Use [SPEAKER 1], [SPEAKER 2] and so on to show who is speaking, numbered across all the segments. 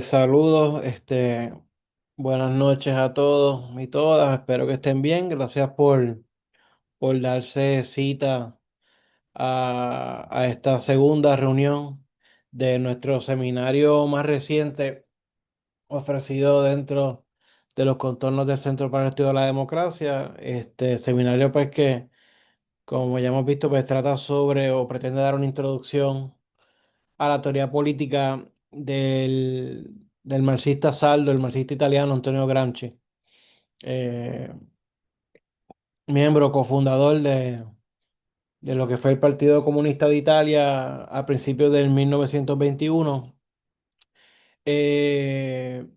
[SPEAKER 1] Saludos, buenas noches a todos y todas. Espero que estén bien. Gracias por darse cita a esta segunda reunión de nuestro seminario más reciente ofrecido dentro de los contornos del Centro para el Estudio de la Democracia. Este seminario, pues que, como ya hemos visto, pues trata sobre o pretende dar una introducción a la teoría política del marxista Saldo, el marxista italiano Antonio Gramsci, eh, miembro cofundador de lo que fue el Partido Comunista de Italia a principios del 1921,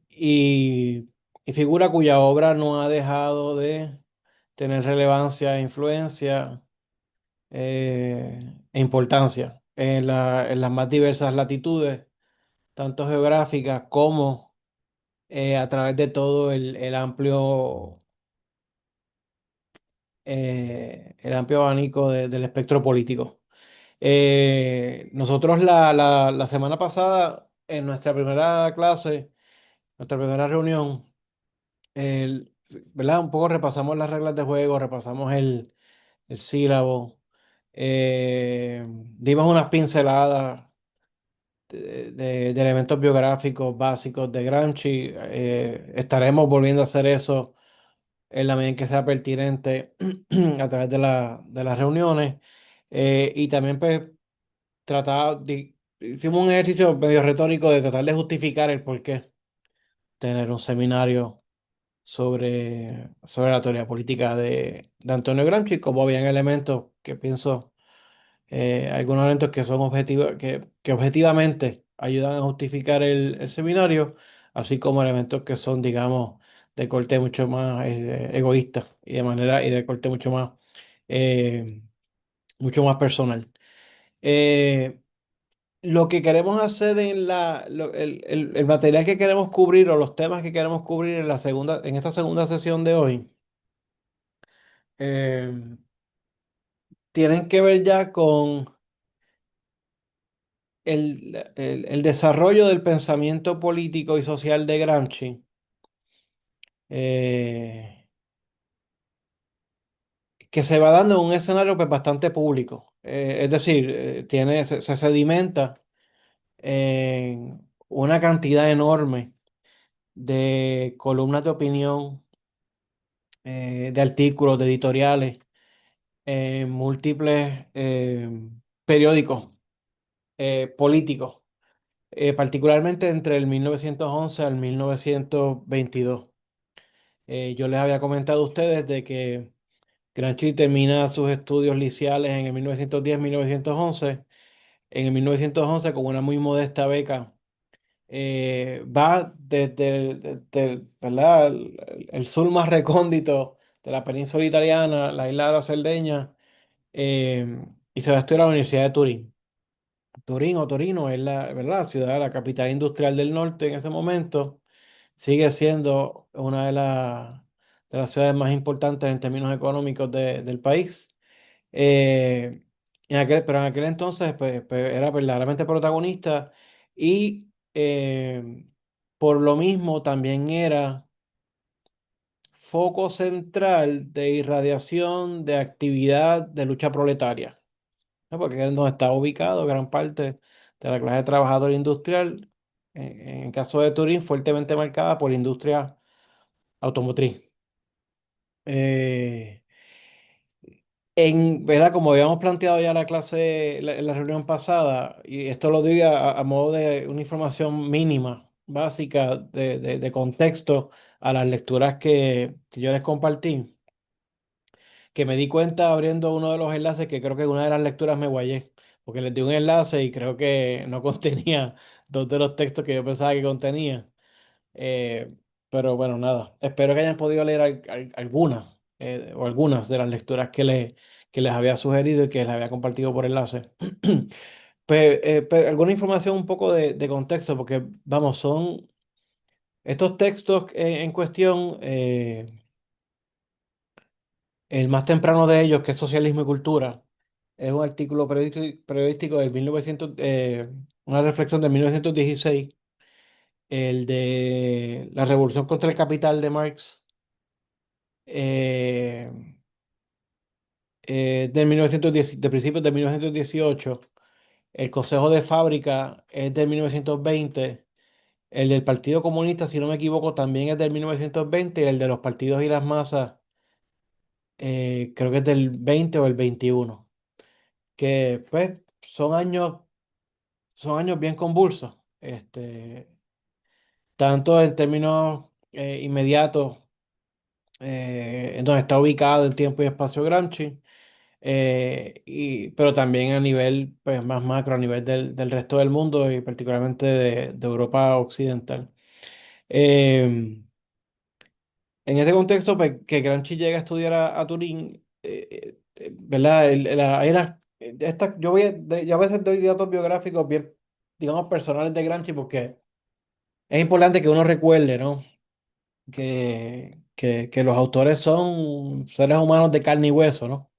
[SPEAKER 1] y figura cuya obra no ha dejado de tener relevancia e influencia e importancia en las más diversas latitudes, tanto geográficas como a través de todo el amplio abanico del espectro político. Nosotros la semana pasada, en nuestra primera clase, nuestra primera reunión, ¿verdad? Un poco repasamos las reglas de juego, repasamos el sílabo, dimos unas pinceladas de elementos biográficos básicos de Gramsci. Estaremos volviendo a hacer eso en la medida en que sea pertinente a través de las reuniones. Y también pues hicimos un ejercicio medio retórico de tratar de justificar el por qué tener un seminario sobre la teoría política de Antonio Gramsci, como habían elementos que pienso, algunos elementos que son objetivos, que objetivamente ayudan a justificar el seminario, así como elementos que son, digamos, de corte mucho más egoísta y de corte eh, mucho más personal. Eh, lo que queremos hacer el material que queremos cubrir o los temas que queremos cubrir en esta segunda sesión de hoy, eh, tienen que ver ya con el desarrollo del pensamiento político y social de Gramsci, eh, que se va dando en un escenario pues, bastante público. Es decir, se sedimenta en una cantidad enorme de columnas de opinión, de artículos, de editoriales, en múltiples periódicos políticos, particularmente entre el 1911 al 1922. Yo les había comentado a ustedes de que Gramsci termina sus estudios liceales en el 1910-1911. En el 1911, con una muy modesta beca, va ¿verdad? El sur más recóndito de la península italiana, la isla de la Cerdeña, y se va a estudiar a la Universidad de Turín. Turín o Torino es ¿verdad? Ciudad, la capital industrial del norte en ese momento. Sigue siendo una de las ciudades más importantes en términos económicos del país. Eh, pero en aquel entonces pues, era verdaderamente protagonista y, por lo mismo también era foco central de irradiación de actividad de lucha proletaria, ¿no? Porque es donde está ubicado gran parte de la clase trabajadora industrial, en el caso de Turín, fuertemente marcada por la industria automotriz. Eh, ¿Verdad? Como habíamos planteado ya la clase, en la reunión pasada, y esto lo digo a modo de una información mínima, básica, de contexto a las lecturas que yo les compartí, que me di cuenta abriendo uno de los enlaces que creo que en una de las lecturas me guayé, porque les di un enlace y creo que no contenía dos de los textos que yo pensaba que contenía. Eh, pero bueno, nada. Espero que hayan podido leer algunas, o algunas de las lecturas que les había sugerido y que les había compartido por enlace. Alguna información un poco de contexto, porque vamos, son estos textos en cuestión, el más temprano de ellos, que es Socialismo y Cultura, es un artículo periodístico del 1900, una reflexión de 1916, el de La Revolución contra el Capital de Marx, eh, de 1910, de principios de 1918. El Consejo de Fábrica es del 1920. El del Partido Comunista, si no me equivoco, también es del 1920. Y el de los partidos y las masas, creo que es del 20 o el 21. Que pues son años bien convulsos. Tanto en términos inmediatos, en donde está ubicado el tiempo y espacio Gramsci, pero también a nivel pues, más macro, a nivel del resto del mundo y particularmente de Europa Occidental. Eh, en ese contexto, pues, que Gramsci llega a estudiar a Turín, ¿verdad? Yo a veces doy datos biográficos bien, digamos, personales de Gramsci porque es importante que uno recuerde, ¿no? Que los autores son seres humanos de carne y hueso, ¿no?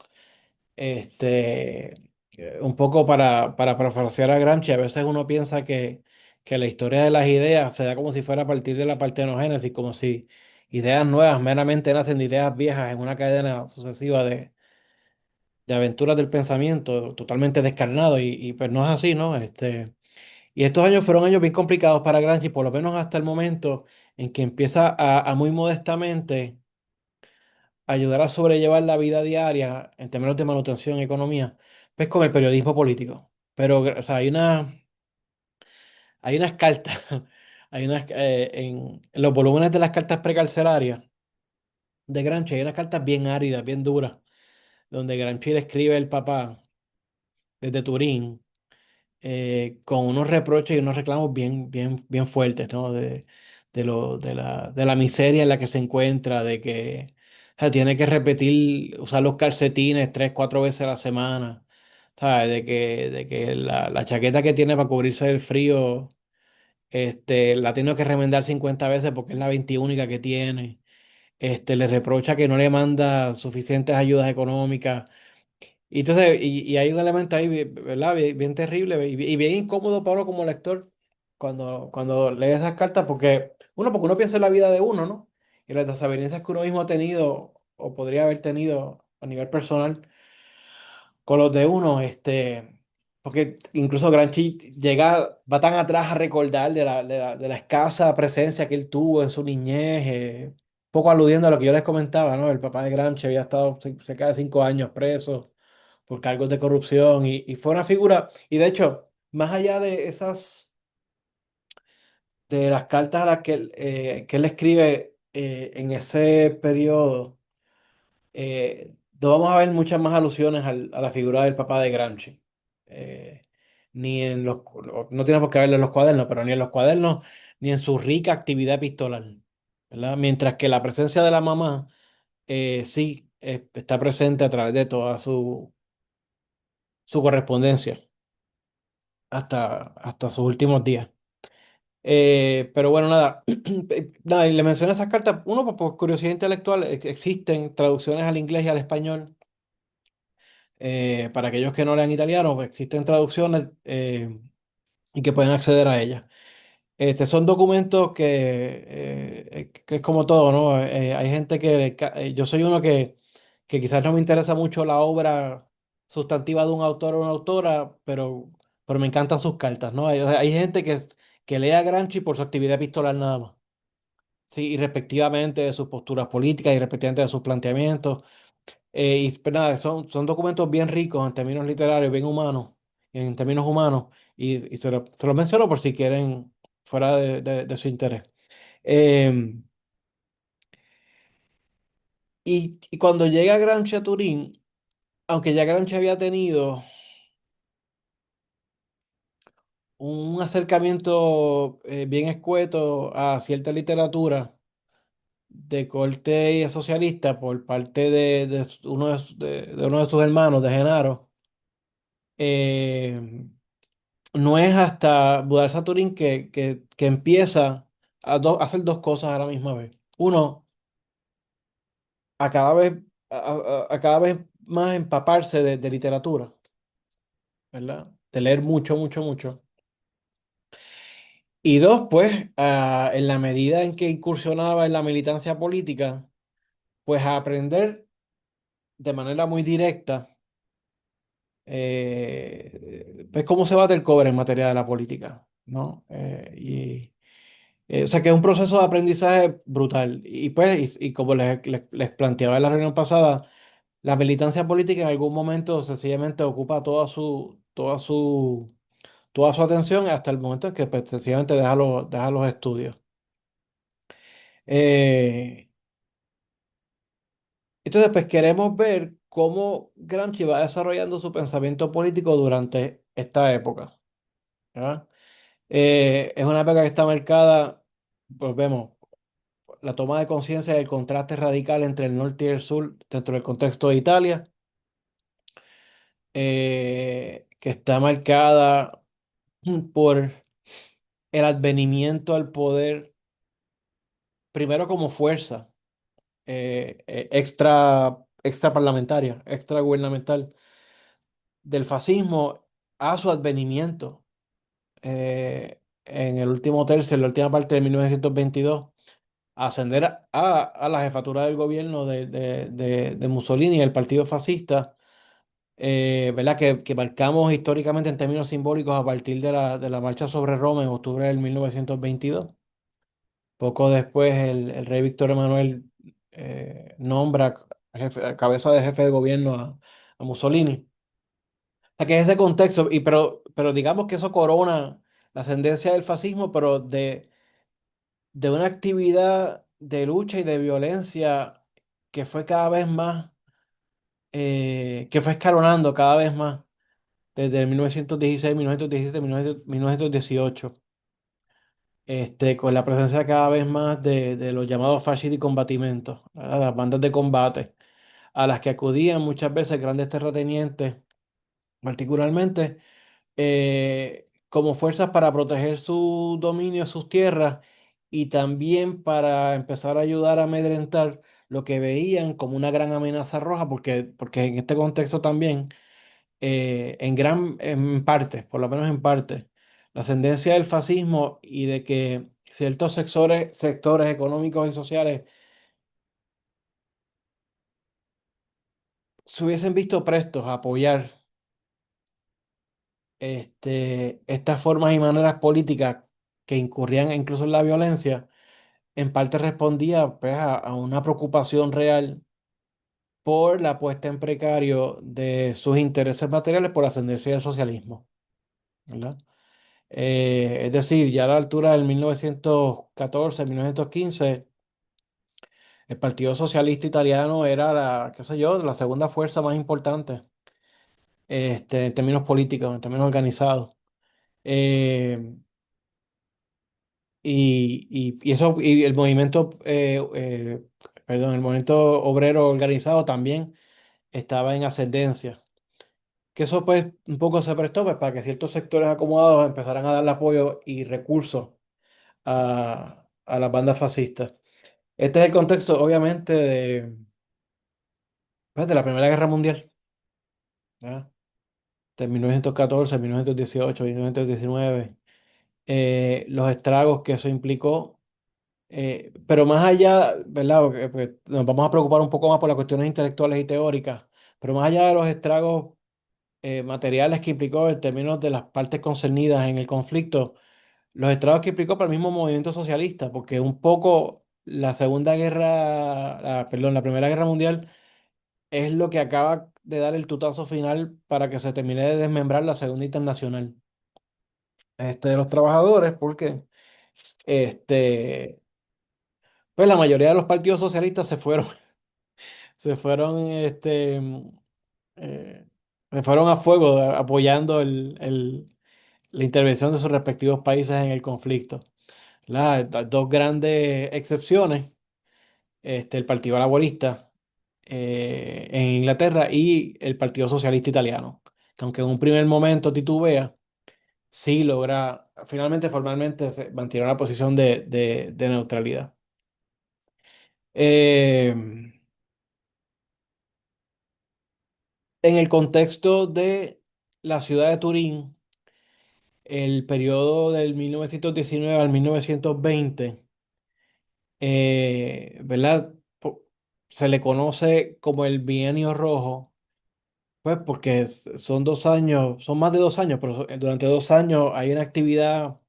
[SPEAKER 1] Un poco para parafrasear a Gramsci, a veces uno piensa que la historia de las ideas se da como si fuera a partir de la partenogénesis, como si ideas nuevas meramente nacen de ideas viejas en una cadena sucesiva de aventuras del pensamiento, totalmente descarnado, y pues no es así, ¿no? Y estos años fueron años bien complicados para Gramsci, por lo menos hasta el momento en que empieza a muy modestamente ayudar a sobrellevar la vida diaria en términos de manutención y economía, pues con el periodismo político. Pero, o sea, hay unas cartas, en los volúmenes de las cartas precarcelarias de Gramsci, hay unas cartas bien áridas, bien duras, donde Gramsci le escribe al papá desde Turín, con unos reproches y unos reclamos bien fuertes, ¿no? De la miseria en la que se encuentra, de que o sea, tiene que repetir, usar los calcetines 3, 4 veces a la semana, ¿sabes? De que la chaqueta que tiene para cubrirse del frío, la tiene que remendar 50 veces porque es la 21 que tiene. Le reprocha que no le manda suficientes ayudas económicas y entonces, y hay un elemento ahí, ¿verdad? Bien terrible y bien incómodo para uno como lector cuando lee esas cartas, porque uno piensa en la vida de uno, ¿no? Y las desavenencias que uno mismo ha tenido o podría haber tenido a nivel personal con los de uno, porque incluso Gramsci va tan atrás a recordar de la escasa presencia que él tuvo en su niñez, poco aludiendo a lo que yo les comentaba, ¿no? El papá de Gramsci había estado cerca de 5 años preso por cargos de corrupción y fue una figura, y de hecho, más allá de las cartas a las que él escribe en ese periodo, no vamos a ver muchas más alusiones a la figura del papá de Gramsci. Eh, ni en los, no tiene por qué verlo en los cuadernos, pero ni en los cuadernos, ni en su rica actividad epistolar, ¿verdad? Mientras que la presencia de la mamá sí está presente a través de toda su correspondencia hasta sus últimos días. Pero bueno, nada, nada, y le mencioné esas cartas, uno, por curiosidad intelectual, existen traducciones al inglés y al español. Para aquellos que no lean italiano, pues existen traducciones y que pueden acceder a ellas. Son documentos que es como todo, ¿no? Hay gente yo soy uno que quizás no me interesa mucho la obra sustantiva de un autor o una autora, pero me encantan sus cartas, ¿no? Hay gente que lee a Gramsci por su actividad epistolar nada más. Sí, y respectivamente de sus posturas políticas y respectivamente de sus planteamientos. Pues nada, son documentos bien ricos en términos literarios, bien humanos, en términos humanos, y se los menciono por si quieren, fuera de su interés. Eh, y cuando llega Gramsci a Turín, aunque ya Gramsci había tenido un acercamiento bien escueto a cierta literatura de corte socialista por parte de uno de sus hermanos, de Genaro, eh, no es hasta Budal Saturín que empieza a hacer dos cosas a la misma vez. Uno, a cada vez, a cada vez más empaparse de literatura, ¿verdad? De leer mucho, mucho, mucho. Y dos, pues, en la medida en que incursionaba en la militancia política, pues a aprender de manera muy directa, pues cómo se bate el cobre en materia de la política, ¿no? O sea que es un proceso de aprendizaje brutal. Y pues, y como les planteaba en la reunión pasada, la militancia política en algún momento sencillamente ocupa toda su atención hasta el momento en que pues, sencillamente deja los estudios. Eh, entonces, pues queremos ver cómo Gramsci va desarrollando su pensamiento político durante esta época, ¿verdad? Es una época que está marcada, pues vemos, la toma de conciencia del contraste radical entre el norte y el sur dentro del contexto de Italia, que está marcada por el advenimiento al poder, primero como fuerza extra parlamentaria, extra gubernamental, del fascismo a su advenimiento en el último tercio, en la última parte de 1922, a ascender a la jefatura del gobierno de Mussolini, el partido fascista, ¿verdad? Que marcamos históricamente en términos simbólicos a partir de la marcha sobre Roma en octubre del 1922. Poco después, el rey Víctor Emanuel nombra cabeza de jefe de gobierno a Mussolini. O sea, que es ese contexto, pero digamos que eso corona la ascendencia del fascismo, pero de una actividad de lucha y de violencia que fue cada vez más, que fue escalonando cada vez más desde el 1916, 1917, 1918, con la presencia cada vez más de los llamados fascisti combatimientos, ¿verdad? Las bandas de combate, a las que acudían muchas veces grandes terratenientes, particularmente como fuerzas para proteger su dominio, sus tierras y también para empezar a ayudar a amedrentar lo que veían como una gran amenaza roja, porque en este contexto también, en parte, por lo menos en parte, la ascendencia del fascismo y de que ciertos sectores económicos y sociales se hubiesen visto prestos a apoyar estas formas y maneras políticas que incurrían incluso en la violencia, en parte respondía pues, a una preocupación real por la puesta en precario de sus intereses materiales por ascendencia del socialismo, ¿verdad? Es decir, ya a la altura del 1914, 1915, el Partido Socialista Italiano era qué sé yo, la segunda fuerza más importante en términos políticos, en términos organizados. Eh, y eso, y el movimiento, perdón, el movimiento obrero organizado también estaba en ascendencia. Que eso pues un poco se prestó pues, para que ciertos sectores acomodados empezaran a darle apoyo y recursos a las bandas fascistas. Este es el contexto, obviamente, pues, de la Primera Guerra Mundial, ¿ya? De 1914, 1918, 1919, los estragos que eso implicó. Pero más allá, ¿verdad? Porque, pues, nos vamos a preocupar un poco más por las cuestiones intelectuales y teóricas, pero más allá de los estragos materiales que implicó en términos de las partes concernidas en el conflicto, los estragos que implicó para el mismo movimiento socialista, porque un poco la la Primera Guerra Mundial es lo que acaba de dar el tutazo final para que se termine de desmembrar la Segunda Internacional de los trabajadores, porque este, pues la mayoría de los partidos socialistas se fueron, eh, se fueron a fuego apoyando la intervención de sus respectivos países en el conflicto. Las dos grandes excepciones, el Partido Laborista en Inglaterra y el Partido Socialista Italiano, que aunque en un primer momento titubea, sí logra, finalmente formalmente mantiene una posición de neutralidad. Eh, en el contexto de la ciudad de Turín, el periodo del 1919 al 1920, ¿verdad? Se le conoce como el Bienio Rojo, pues porque son 2 años, son más de 2 años, pero durante 2 años hay una actividad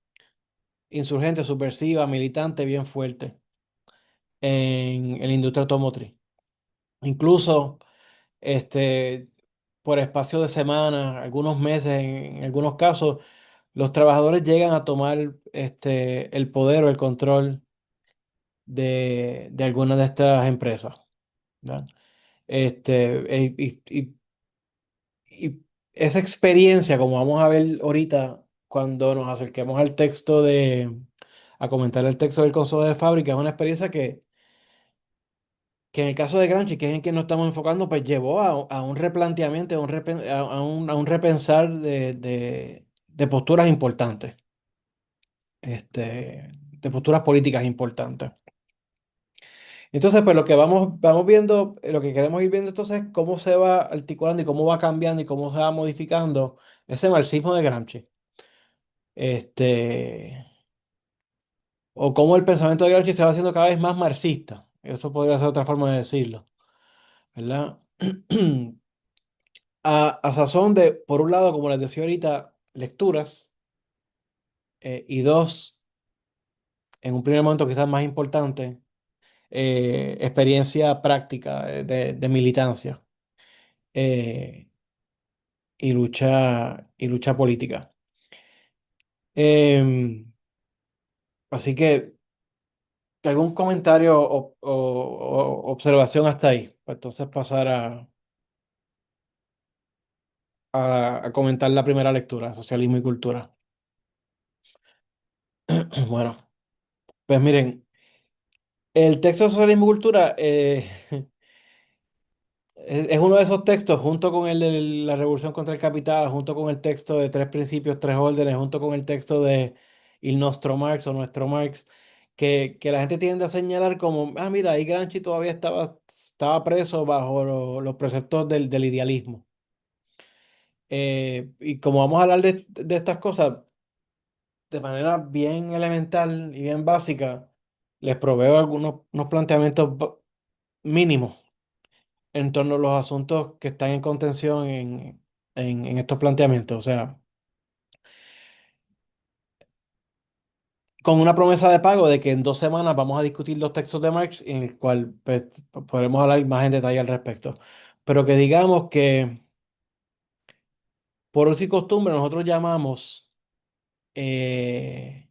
[SPEAKER 1] insurgente, subversiva, militante bien fuerte en la industria automotriz. Incluso por espacio de semanas, algunos meses, en algunos casos, los trabajadores llegan a tomar el poder o el control de algunas de estas empresas, ¿verdad? Y esa experiencia, como vamos a ver ahorita, cuando nos acerquemos a comentar el texto del Consejo de Fábrica, es una experiencia que en el caso de Gramsci, que es en que nos estamos enfocando, pues llevó a un replanteamiento, a un repensar de posturas importantes, de posturas políticas importantes. Entonces, pues lo que vamos viendo, lo que queremos ir viendo entonces es cómo se va articulando y cómo va cambiando y cómo se va modificando ese marxismo de Gramsci. Este, o cómo el pensamiento de Gramsci se va haciendo cada vez más marxista. Eso podría ser otra forma de decirlo, ¿verdad? A sazón de, por un lado, como les decía ahorita, lecturas, y dos, en un primer momento quizás más importante, experiencia práctica de militancia, eh, y lucha política. Em, Así que, ¿algún comentario o observación hasta ahí? Pues entonces pasar a comentar la primera lectura, Socialismo y Cultura. Bueno, pues miren, el texto de Socialismo y Cultura es uno de esos textos, junto con el de la Revolución contra el Capital, junto con el texto de Tres Principios, Tres Órdenes, junto con el texto de Il Nostro Marx o Nuestro Marx, que la gente tiende a señalar como, mira, ahí Gramsci todavía estaba preso bajo los preceptos del idealismo. Y como vamos a hablar de estas cosas de manera bien elemental y bien básica, les proveo algunos unos planteamientos mínimos en torno a los asuntos que están en contención en estos planteamientos. O sea, con una promesa de pago de que en 2 semanas vamos a discutir los textos de Marx, en el cual pues, podremos hablar más en detalle al respecto. Pero que digamos que, por uso y costumbre, nosotros llamamos eh,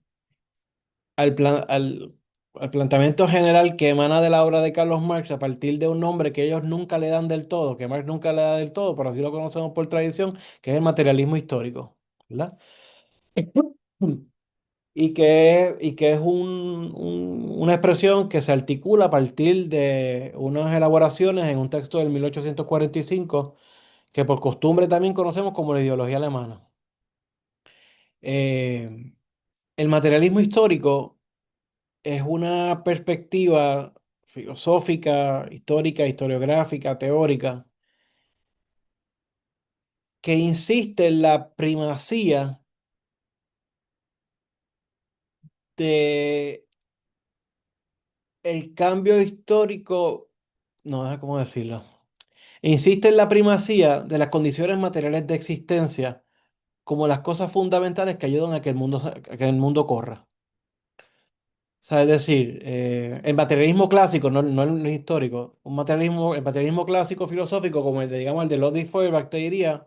[SPEAKER 1] al planteamiento general que emana de la obra de Carlos Marx a partir de un nombre que ellos nunca le dan del todo, que Marx nunca le da del todo, pero así lo conocemos por tradición, que es el materialismo histórico, ¿verdad? Y que es una expresión que se articula a partir de unas elaboraciones en un texto del 1845, que por costumbre también conocemos como la ideología alemana. Eh, el materialismo histórico es una perspectiva filosófica, histórica, historiográfica, teórica, que insiste en la primacía de el cambio histórico, no sé cómo decirlo. Insiste en la primacía de las condiciones materiales de existencia como las cosas fundamentales que ayudan a que el mundo corra. O sea, es decir, el materialismo clásico, no el histórico, el materialismo clásico filosófico, como digamos, el de Ludwig Feuerbach, te diría,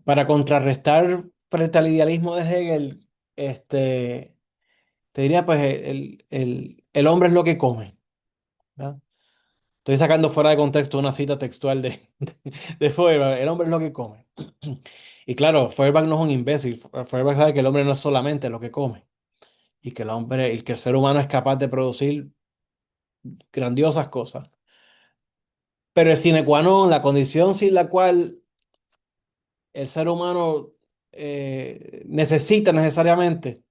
[SPEAKER 1] para contrarrestar frente al idealismo de Hegel, te diría, pues, el hombre es lo que come, ¿verdad? Estoy sacando fuera de contexto una cita textual de Feuerbach. El hombre es lo que come. Y claro, Feuerbach no es un imbécil. Feuerbach sabe que el hombre no es solamente lo que come. Y que el ser humano es capaz de producir grandiosas cosas. Pero el sine qua non, la condición sin la cual el ser humano necesita necesariamente,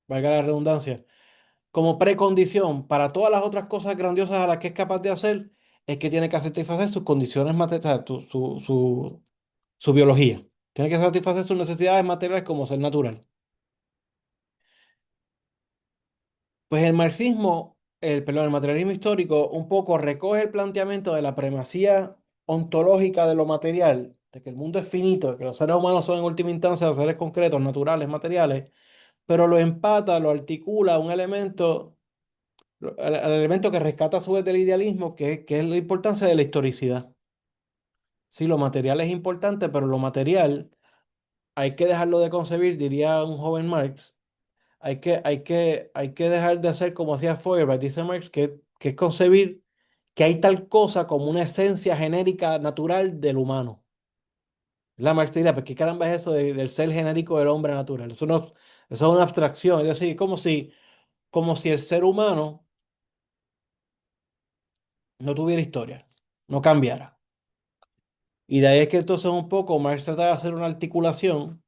[SPEAKER 1] valga la redundancia, como precondición para todas las otras cosas grandiosas a las que es capaz de hacer, es que tiene que satisfacer sus condiciones materiales, su biología. Tiene que satisfacer sus necesidades materiales como ser natural. Pues el marxismo, perdón, el materialismo histórico un poco recoge el planteamiento de la primacía ontológica de lo material, de que el mundo es finito, que los seres humanos son en última instancia seres concretos, naturales, materiales, pero lo empata, lo articula a un elemento, al elemento que rescata a su vez del idealismo, que es la importancia de la historicidad. Sí, lo material es importante, pero lo material hay que dejarlo de concebir, diría un joven Marx. Hay que dejar de hacer como hacía Feuerbach, dice Marx, que es concebir que hay tal cosa como una esencia genérica natural del humano. La Marx dirá, ¿pero qué caramba es eso del ser genérico del hombre natural? Eso no, eso es una abstracción, es decir, como si el ser humano no tuviera historia, no cambiara. Y de ahí es que entonces un poco Marx trata de hacer una articulación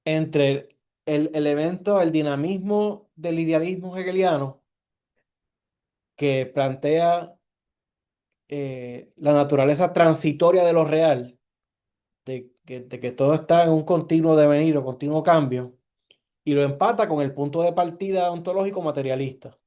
[SPEAKER 1] entre el elemento, el dinamismo del idealismo hegeliano que plantea la naturaleza transitoria de lo real, de que todo está en un continuo devenir o continuo cambio, y lo empata con el punto de partida ontológico materialista.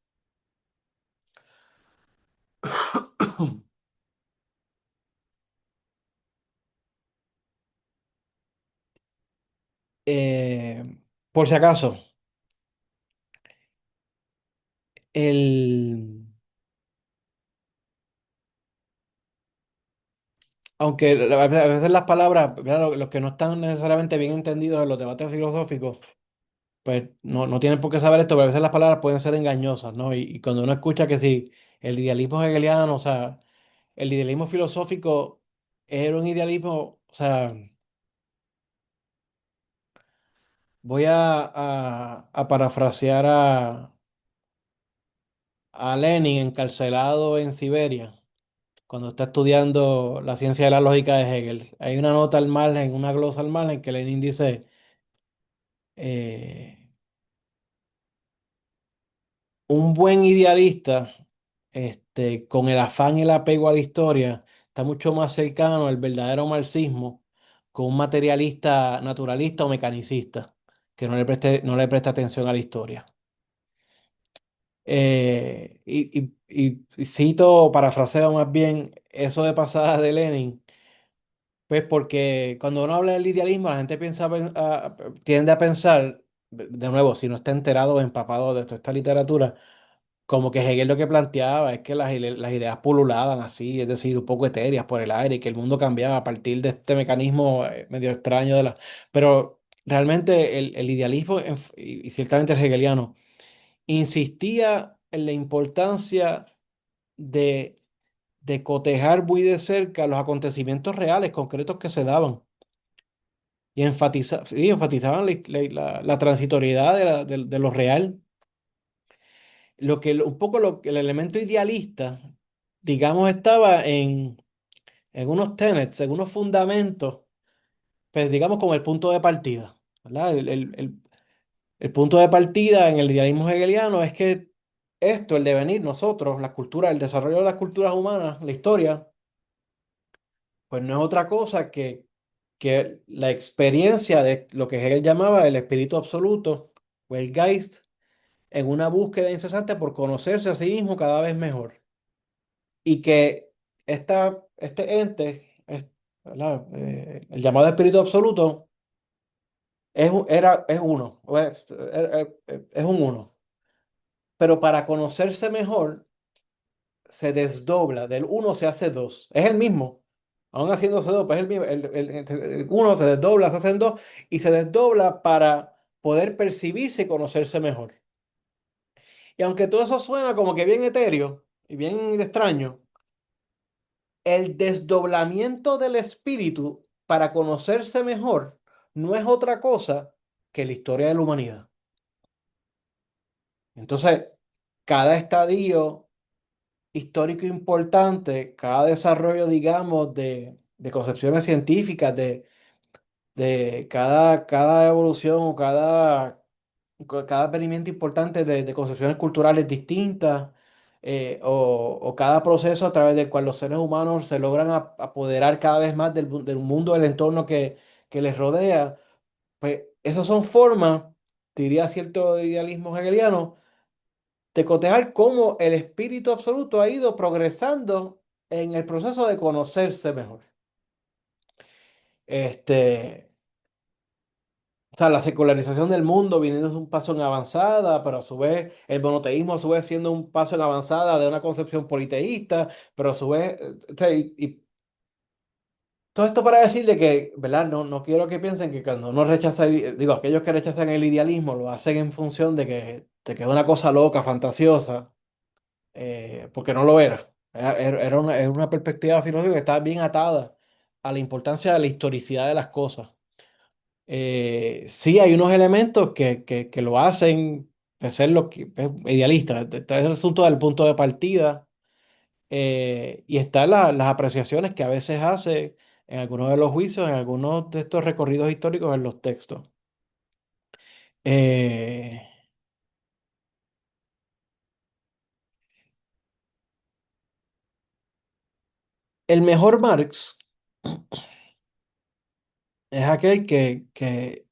[SPEAKER 1] Por si acaso, el, aunque a veces las palabras, ¿verdad? Los que no están necesariamente bien entendidos en los debates filosóficos, pues no tienen por qué saber esto, pero a veces las palabras pueden ser engañosas, ¿no? Y cuando uno escucha que si el idealismo hegeliano, o sea, el idealismo filosófico era un idealismo, o sea, voy a parafrasear a Lenin encarcelado en Siberia, cuando está estudiando la ciencia de la lógica de Hegel. Hay una nota al margen, una glosa al margen, que Lenin dice, eh, un buen idealista, con el afán y el apego a la historia, está mucho más cercano al verdadero marxismo que un materialista naturalista o mecanicista, que no le presta atención a la historia. Y cito, parafraseo más bien, eso de pasada de Lenin, pues porque cuando uno habla del idealismo, la gente tiende a pensar, de nuevo, si no está enterado o empapado de toda esta literatura, como que Hegel lo que planteaba es que las ideas pululaban así, es decir, un poco etéreas por el aire y que el mundo cambiaba a partir de este mecanismo medio extraño Pero realmente el idealismo, y ciertamente el hegeliano, insistía en la importancia de, de cotejar muy de cerca los acontecimientos reales, concretos que se daban. Y sí, enfatizaban la transitoriedad de lo real. Un poco el elemento idealista, digamos, estaba en unos tenets, en unos fundamentos, pues digamos como el punto de partida, ¿verdad? El punto de partida en el idealismo hegeliano es que esto, el devenir, nosotros, la cultura, el desarrollo de las culturas humanas, la historia, pues no es otra cosa que la experiencia de lo que Hegel llamaba el espíritu absoluto o el Geist en una búsqueda incesante por conocerse a sí mismo cada vez mejor. Y que este ente, ¿verdad? El llamado espíritu absoluto, es uno, es un uno. Pero para conocerse mejor, se desdobla, del uno se hace dos. Es el mismo, aún haciéndose dos, pues es el mismo. El uno se desdobla, se hacen dos, y se desdobla para poder percibirse y conocerse mejor. Y aunque todo eso suena como que bien etéreo y bien extraño, el desdoblamiento del espíritu para conocerse mejor no es otra cosa que la historia de la humanidad. Entonces, cada estadio histórico importante, cada desarrollo, digamos, de concepciones científicas, de cada evolución o cada advenimiento importante de concepciones culturales distintas, o cada proceso a través del cual los seres humanos se logran apoderar cada vez más del mundo, del entorno que les rodea, pues esas son formas, diría cierto idealismo hegeliano, de cotejar cómo el espíritu absoluto ha ido progresando en el proceso de conocerse mejor. Este, o sea, la secularización del mundo viniendo de un paso en avanzada, pero a su vez el monoteísmo a su vez siendo un paso en avanzada de una concepción politeísta, pero a su vez, o sea, y todo esto para decir de que, ¿verdad? No quiero que piensen que cuando uno rechaza, digo, aquellos que rechazan el idealismo lo hacen en función de que es una cosa loca, fantasiosa, porque no lo era. Era una perspectiva filosófica que estaba bien atada a la importancia de la historicidad de las cosas. Sí hay unos elementos que lo hacen ser lo que es idealista. Está el asunto del punto de partida y están las apreciaciones que a veces hace en algunos de los juicios, en algunos de estos recorridos históricos en los textos. Eh, el mejor Marx es aquel que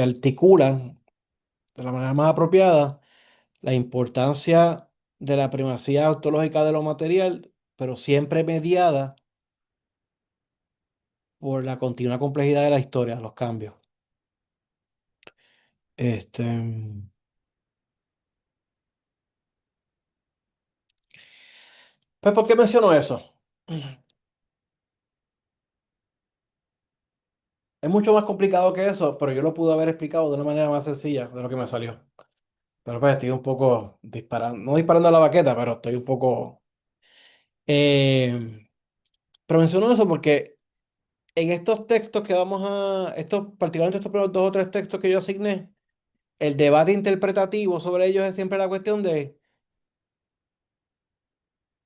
[SPEAKER 1] articula de la manera más apropiada la importancia de la primacía ontológica de lo material, pero siempre mediada por la continua complejidad de la historia, los cambios. Este, pues, ¿por qué menciono eso? Es mucho más complicado que eso, pero yo lo pude haber explicado de una manera más sencilla de lo que me salió. Pero pues estoy un poco disparando, no disparando a la baqueta, pero estoy un poco... eh, pero menciono eso porque en estos textos que vamos a, estos, particularmente estos primeros dos o tres textos que yo asigné, el debate interpretativo sobre ellos es siempre la cuestión de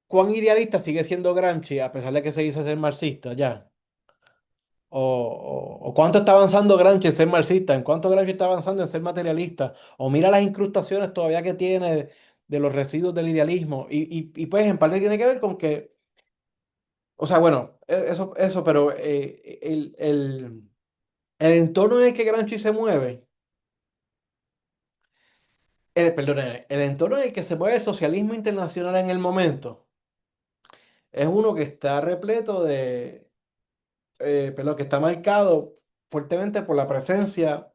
[SPEAKER 1] cuán idealista sigue siendo Gramsci a pesar de que se dice ser marxista, ya. O cuánto está avanzando Gramsci en ser marxista, en cuánto Gramsci está avanzando en ser materialista, o mira las incrustaciones todavía que tiene de los residuos del idealismo. Y pues en parte tiene que ver con que, o sea, bueno, eso, pero el entorno en el que Gramsci se mueve, perdón, el entorno en el que se mueve el socialismo internacional en el momento, es uno que está repleto de, perdón, que está marcado fuertemente por la presencia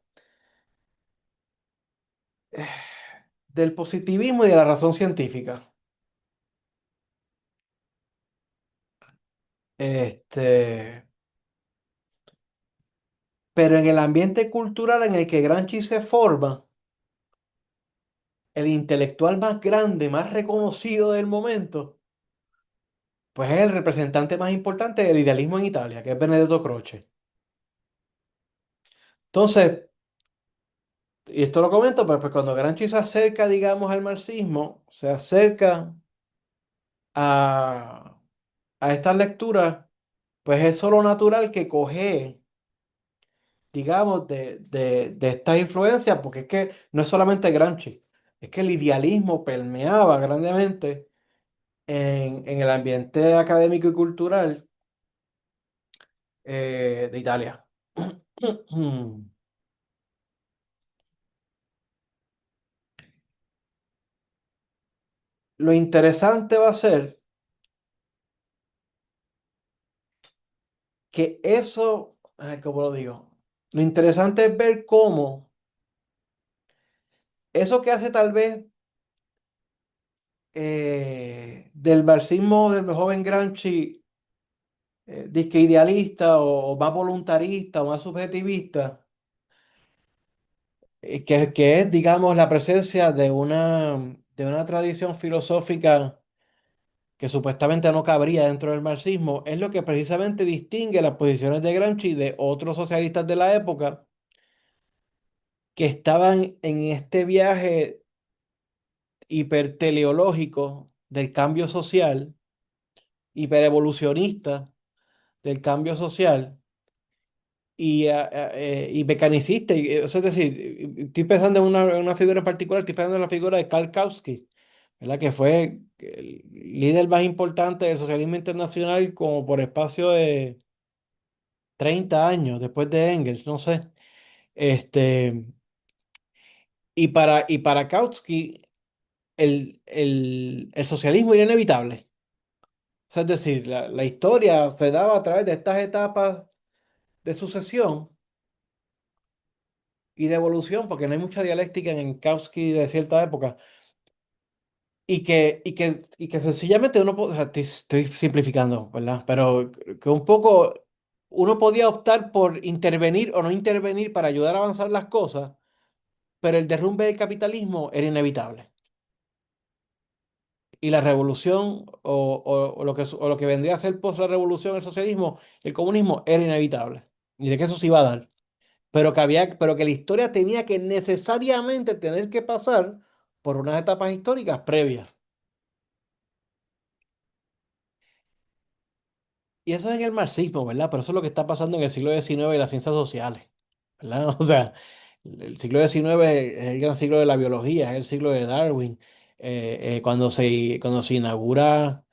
[SPEAKER 1] del positivismo y de la razón científica. Este, pero en el ambiente cultural en el que Gramsci se forma, el intelectual más grande, más reconocido del momento, pues es el representante más importante del idealismo en Italia, que es Benedetto Croce. Entonces, y esto lo comento, pues cuando Gramsci se acerca, digamos, al marxismo, se acerca a, a estas lecturas, pues es solo natural que coge, digamos, de estas influencias, porque es que no es solamente Gramsci, es que el idealismo permeaba grandemente en el ambiente académico y cultural de Italia. Lo interesante va a ser que eso, ay, ¿cómo lo digo? Lo interesante es ver cómo eso que hace tal vez del marxismo del joven Gramsci disque idealista o más voluntarista o más subjetivista, que es, digamos, la presencia de una tradición filosófica que supuestamente no cabría dentro del marxismo, es lo que precisamente distingue las posiciones de Gramsci de otros socialistas de la época que estaban en este viaje hiperteleológico del cambio social, hiperevolucionista del cambio social y mecanicista. Eso es decir, estoy pensando en una figura en particular, estoy pensando en la figura de Karl Kautsky, ¿verdad? Que fue el líder más importante del socialismo internacional como por espacio de, 30 años después de Engels, no sé. Este, y para Kautsky, el socialismo era inevitable. O sea, es decir, la historia se daba a través de estas etapas de sucesión y de evolución, porque no hay mucha dialéctica en Kautsky de cierta época, y que sencillamente uno, o sea, estoy simplificando, ¿verdad? Pero que un poco uno podía optar por intervenir o no intervenir para ayudar a avanzar las cosas, pero el derrumbe del capitalismo era inevitable. Y la revolución o lo que vendría a ser post la revolución, el socialismo, el comunismo, era inevitable. Y de que eso se iba a dar. Pero que la historia tenía que necesariamente tener que pasar por unas etapas históricas previas. Y eso es en el marxismo, ¿verdad? Pero eso es lo que está pasando en el siglo XIX y las ciencias sociales, ¿verdad? O sea, el siglo XIX es el gran siglo de la biología, es el siglo de Darwin. Cuando se inaugura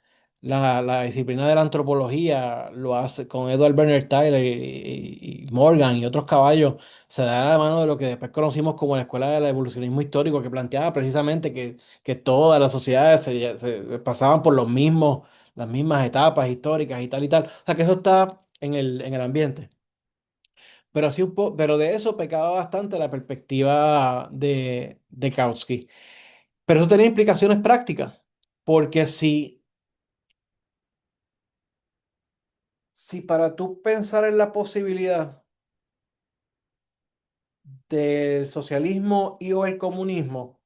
[SPEAKER 1] la disciplina de la antropología, lo hace con Edward Bernard Tyler y Morgan y otros caballos, se da la mano de lo que después conocimos como la escuela del evolucionismo histórico, que planteaba precisamente que todas las sociedades se pasaban por las mismas etapas históricas y tal y tal. O sea, que eso está en el ambiente. Pero, sí pero de eso pecaba bastante la perspectiva de Kautsky. Pero eso tenía implicaciones prácticas, porque si para tú pensar en la posibilidad del socialismo y o el comunismo,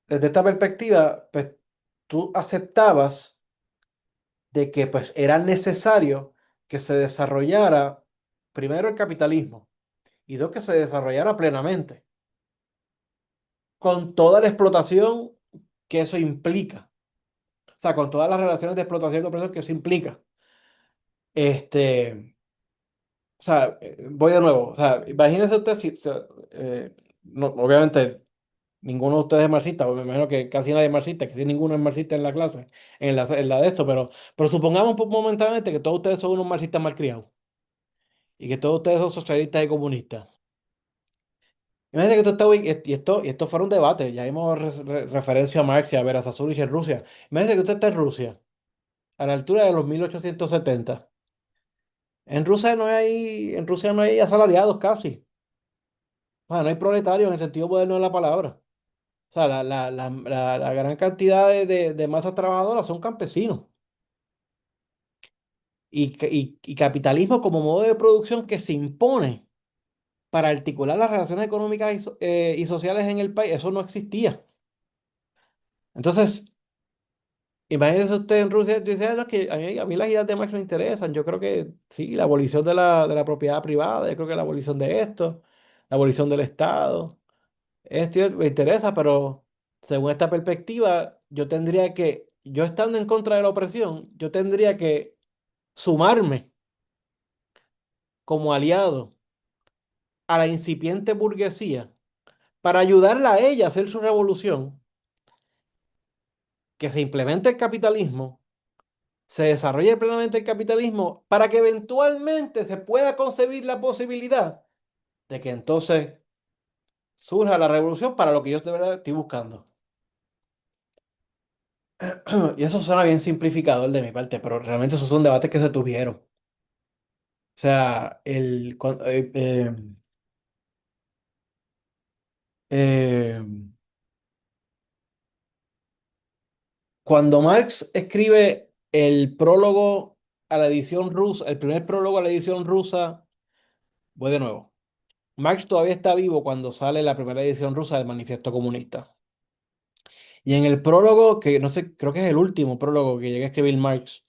[SPEAKER 1] desde esta perspectiva, pues tú aceptabas de que pues era necesario que se desarrollara primero el capitalismo y dos, que se desarrollara plenamente, con toda la explotación que eso implica. O sea, con todas las relaciones de explotación y opresión que eso implica. Este, o sea, voy de nuevo. O sea, imagínense usted si, obviamente, ninguno de ustedes es marxista, o me imagino que casi nadie es marxista, que si ninguno es marxista en la clase, en la de esto, pero supongamos momentáneamente que todos ustedes son unos marxistas malcriados y que todos ustedes son socialistas y comunistas. Imagínense que esto fuera un debate, ya vimos referencia a Marx y a Vera Sassoon en Rusia. Imagínense que usted está en Rusia, a la altura de los 1870. En Rusia no hay asalariados casi. No hay proletarios en el sentido moderno de la palabra. O sea, la gran cantidad de masas trabajadoras son campesinos. Y capitalismo como modo de producción que se impone para articular las relaciones económicas y sociales en el país, eso no existía. Entonces, imagínese usted en Rusia, dice: "Ah, no, es que a mí las ideas de Marx me interesan. Yo creo que sí, la abolición de la propiedad privada, yo creo que la abolición de esto, la abolición del Estado. Esto me interesa, pero según esta perspectiva, yo estando en contra de la opresión, yo tendría que sumarme como aliado a la incipiente burguesía para ayudarla a ella a hacer su revolución, que se implemente el capitalismo, se desarrolle plenamente el capitalismo, para que eventualmente se pueda concebir la posibilidad de que entonces surja la revolución para lo que yo de verdad estoy buscando". Y eso suena bien simplificador de mi parte, pero realmente esos son debates que se tuvieron. O sea, eh, cuando Marx escribe el prólogo a la edición rusa, el primer prólogo a la edición rusa, voy de nuevo. Marx todavía está vivo cuando sale la primera edición rusa del Manifiesto Comunista. Y en el prólogo, que no sé, creo que es el último prólogo que llega a escribir Marx,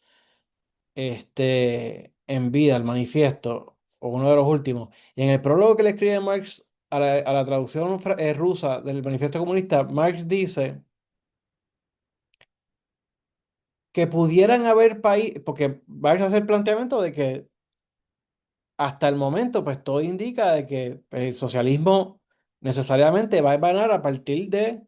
[SPEAKER 1] en vida, el manifiesto, o uno de los últimos. Y en el prólogo que le escribe Marx a la traducción rusa del manifiesto comunista, Marx dice que pudieran haber países, porque Marx hace el planteamiento de que hasta el momento, pues todo indica de que pues, el socialismo necesariamente va a ganar a partir de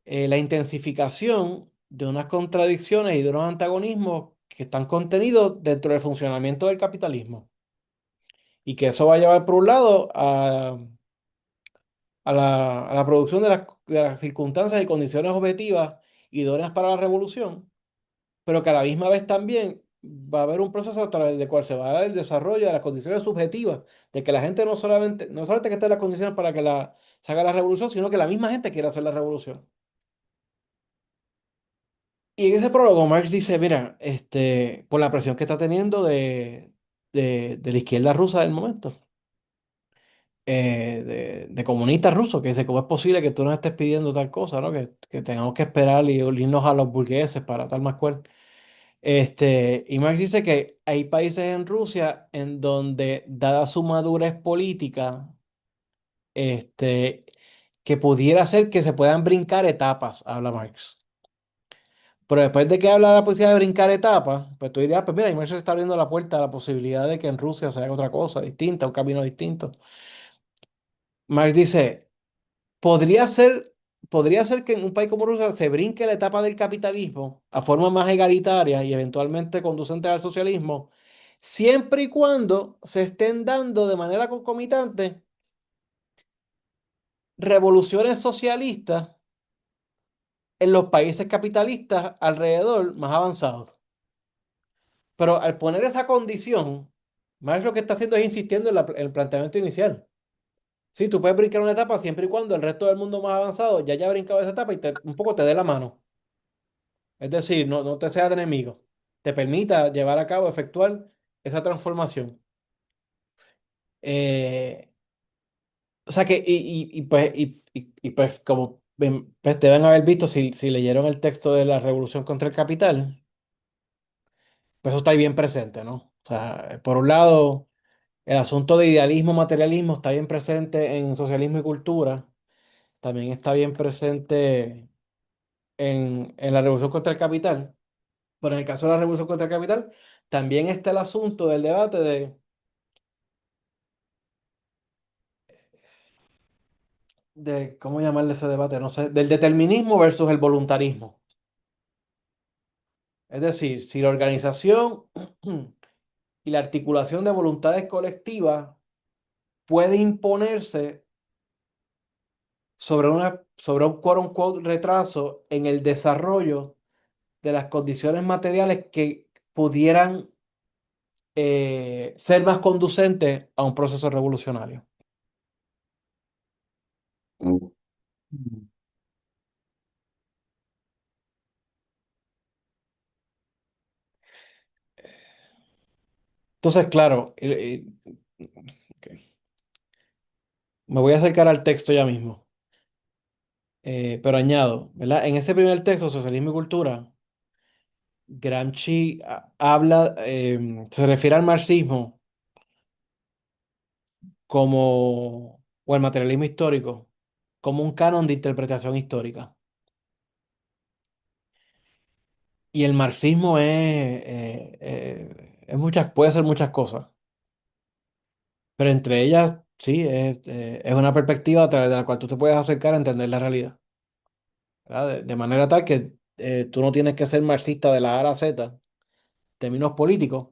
[SPEAKER 1] la intensificación de unas contradicciones y de unos antagonismos que están contenidos dentro del funcionamiento del capitalismo. Y que eso va a llevar, por un lado, a la producción de las circunstancias y condiciones objetivas idóneas para la revolución, pero que a la misma vez también va a haber un proceso a través del cual se va a dar el desarrollo de las condiciones subjetivas, de que la gente no solamente que esté en las condiciones para que se haga la revolución, sino que la misma gente quiere hacer la revolución. Y en ese prólogo Marx dice, mira, por la presión que está teniendo de la izquierda rusa del momento, de comunistas rusos, que dice, ¿cómo es posible que tú nos estés pidiendo tal cosa, ¿no? Que tengamos que esperar y unirnos a los burgueses para tal más cual. Y Marx dice que hay países en Rusia en donde, dada su madurez política, este, que pudiera ser que se puedan brincar etapas, habla Marx. Pero después de que habla de la posibilidad de brincar etapas, pues tú dirías, pues mira, y Marx está abriendo la puerta a la posibilidad de que en Rusia se haga otra cosa distinta, un camino distinto. Marx dice, podría ser, podría ser que en un país como Rusia se brinque la etapa del capitalismo a forma más egalitaria y eventualmente conducente al socialismo, siempre y cuando se estén dando de manera concomitante revoluciones socialistas en los países capitalistas alrededor más avanzados. Pero al poner esa condición, Marx lo que está haciendo es insistiendo en el planteamiento inicial. Sí, tú puedes brincar una etapa siempre y cuando el resto del mundo más avanzado ya haya brincado esa etapa y un poco te dé la mano. Es decir, no te seas de enemigo. Te permita llevar a cabo, efectuar esa transformación. Eh, o sea que, pues, como pues deben haber visto si leyeron el texto de la Revolución contra el Capital, pues eso está ahí bien presente, ¿no? O sea, por un lado, el asunto de idealismo, materialismo está bien presente en socialismo y cultura, también está bien presente en la Revolución contra el Capital. Pero en el caso de la Revolución contra el Capital, también está el asunto del debate ¿cómo llamarle ese debate? No sé, del determinismo versus el voluntarismo. Es decir, si la organización y la articulación de voluntades colectivas puede imponerse sobre un quote unquote retraso en el desarrollo de las condiciones materiales que pudieran ser más conducentes a un proceso revolucionario. Mm. Entonces, claro, ok, me voy a acercar al texto ya mismo, pero añado, ¿verdad? En este primer texto, Socialismo y Cultura, Gramsci habla, se refiere al marxismo o al materialismo histórico, como un canon de interpretación histórica. Y el marxismo puede ser muchas cosas, pero entre ellas, sí, es una perspectiva a través de la cual tú te puedes acercar a entender la realidad, ¿verdad? De manera tal que tú no tienes que ser marxista de la A a la Z, en términos políticos,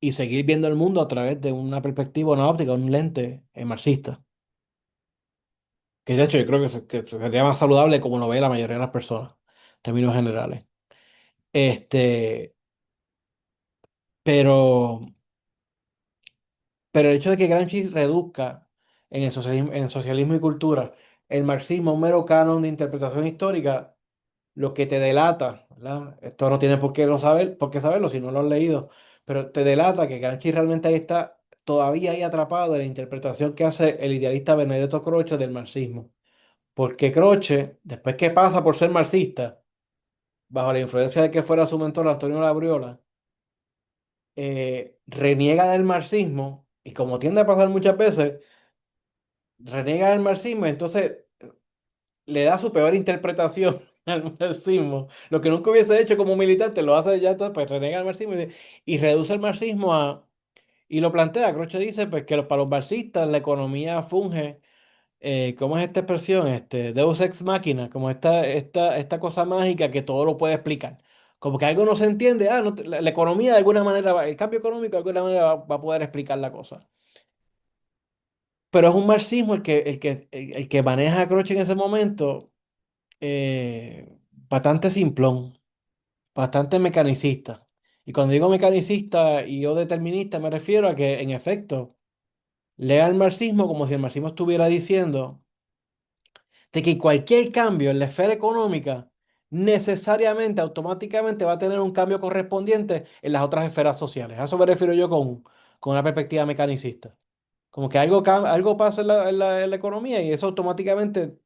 [SPEAKER 1] y seguir viendo el mundo a través de una perspectiva, una óptica, un lente marxista. Que de hecho yo creo que sería más saludable como lo ve la mayoría de las personas, en términos generales. Este, pero, pero el hecho de que Gramsci reduzca en socialismo y cultura el marxismo a un mero canon de interpretación histórica, lo que te delata, ¿verdad? Esto no tiene por qué saberlo si no lo has leído, pero te delata que Gramsci realmente ahí está todavía ahí atrapado en la interpretación que hace el idealista Benedetto Croce del marxismo. Porque Croce, después que pasa por ser marxista, bajo la influencia de que fuera su mentor Antonio Labriola, reniega del marxismo y como tiende a pasar muchas veces, reniega del marxismo y entonces le da su peor interpretación al marxismo. Lo que nunca hubiese hecho como militante lo hace ya, entonces pues renega el marxismo y reduce el marxismo y lo plantea. Croce dice pues que para los marxistas la economía funge, ¿cómo es esta expresión? Deus ex machina, como esta cosa mágica que todo lo puede explicar. Como que algo no se entiende, la economía de alguna manera, el cambio económico de alguna manera va a poder explicar la cosa. Pero es un marxismo el que maneja a Croce en ese momento, bastante simplón, bastante mecanicista. Y cuando digo mecanicista y yo determinista, me refiero a que, en efecto, lea el marxismo como si el marxismo estuviera diciendo de que cualquier cambio en la esfera económica necesariamente, automáticamente va a tener un cambio correspondiente en las otras esferas sociales. A eso me refiero yo con una perspectiva mecanicista. Como que algo pasa en la economía y eso automáticamente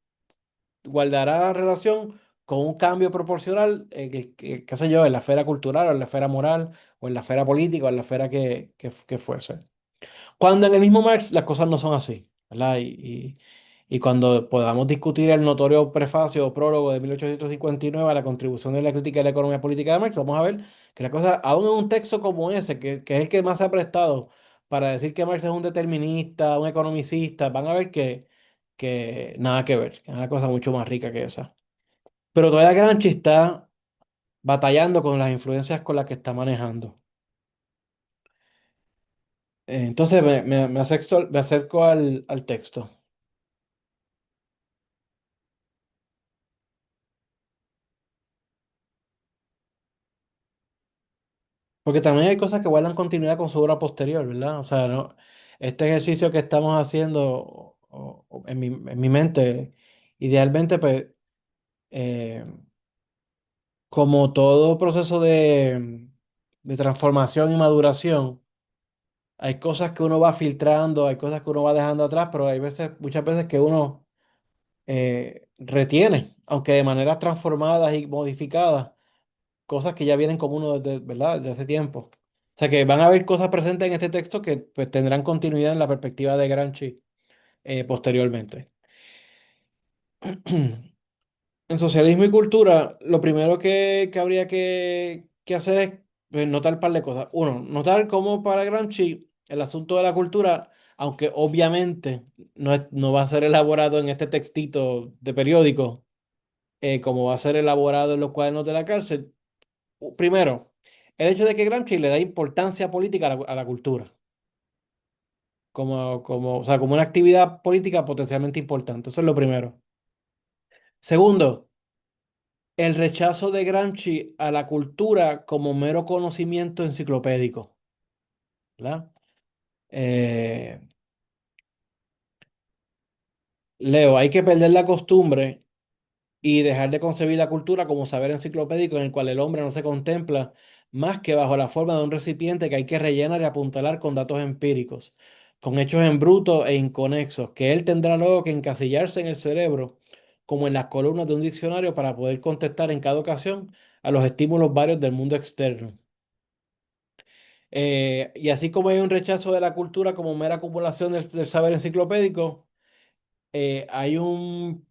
[SPEAKER 1] guardará relación con un cambio proporcional, qué sé yo, en la esfera cultural o en la esfera moral o en la esfera política o en la esfera que fuese. Cuando en el mismo Marx las cosas no son así, ¿verdad? Y cuando podamos discutir el notorio prefacio o prólogo de 1859 a la contribución de la crítica de la economía política de Marx, vamos a ver que la cosa, aún en un texto como ese, que es el que más se ha prestado para decir que Marx es un determinista, un economicista, van a ver que nada que ver, que es una cosa mucho más rica que esa. Pero todavía Gramsci está batallando con las influencias con las que está manejando. Entonces me acerco al texto. Porque también hay cosas que guardan continuidad con su obra posterior, ¿verdad? O sea, no, este ejercicio que estamos haciendo en mi mente, idealmente, pues, eh, como todo proceso de transformación y maduración, hay cosas que uno va filtrando, hay cosas que uno va dejando atrás, pero hay veces, muchas veces que uno retiene, aunque de maneras transformadas y modificadas cosas que ya vienen como uno desde, ¿verdad? Desde hace tiempo. O sea que van a haber cosas presentes en este texto que pues, tendrán continuidad en la perspectiva de Gramsci posteriormente. En socialismo y cultura, lo primero que habría que hacer es notar un par de cosas. Uno, notar cómo para Gramsci el asunto de la cultura, aunque obviamente no va a ser elaborado en este textito de periódico, como va a ser elaborado en los cuadernos de la cárcel. Primero, el hecho de que Gramsci le da importancia política a la cultura, o sea, como una actividad política potencialmente importante. Eso es lo primero. Segundo, el rechazo de Gramsci a la cultura como mero conocimiento enciclopédico, ¿verdad? Eh, Leo, hay que perder la costumbre y dejar de concebir la cultura como saber enciclopédico en el cual el hombre no se contempla más que bajo la forma de un recipiente que hay que rellenar y apuntalar con datos empíricos, con hechos en bruto e inconexos, que él tendrá luego que encasillarse en el cerebro, como en las columnas de un diccionario, para poder contestar en cada ocasión a los estímulos varios del mundo externo. Y así como hay un rechazo de la cultura como mera acumulación del saber enciclopédico, hay un...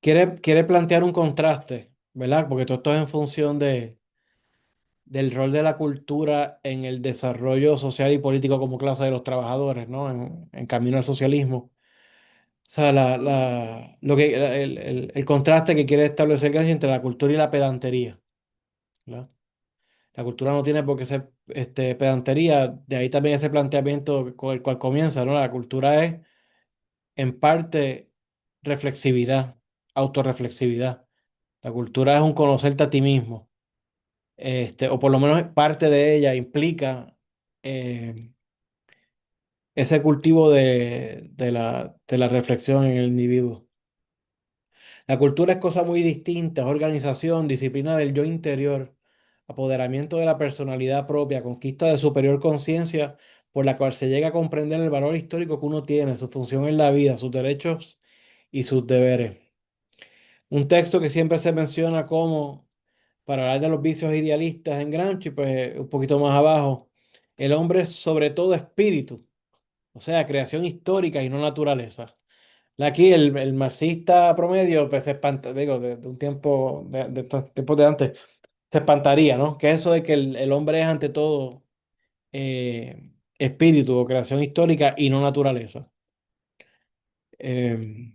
[SPEAKER 1] quiere plantear un contraste, ¿verdad? Porque todo esto es en función del rol de la cultura en el desarrollo social y político como clase de los trabajadores, ¿no? En camino al socialismo. O sea, el contraste que quiere establecer Gramsci entre la cultura y la pedantería, ¿verdad? La cultura no tiene por qué ser pedantería, de ahí también ese planteamiento con el cual comienza, ¿no? La cultura es en parte reflexividad, autorreflexividad. La cultura es un conocerte a ti mismo, o por lo menos parte de ella implica eh, ese cultivo de la reflexión en el individuo. La cultura es cosa muy distinta, es organización, disciplina del yo interior, apoderamiento de la personalidad propia, conquista de superior conciencia por la cual se llega a comprender el valor histórico que uno tiene, su función en la vida, sus derechos y sus deberes. Un texto que siempre se menciona como, para hablar de los vicios idealistas en Gramsci, pues un poquito más abajo, el hombre es sobre todo espíritu, o sea, creación histórica y no naturaleza. Aquí el marxista promedio, pues se espanta, digo, de un tiempo, de estos tiempos de antes, se espantaría, ¿no? Que eso de que el hombre es ante todo espíritu o creación histórica y no naturaleza. Eh,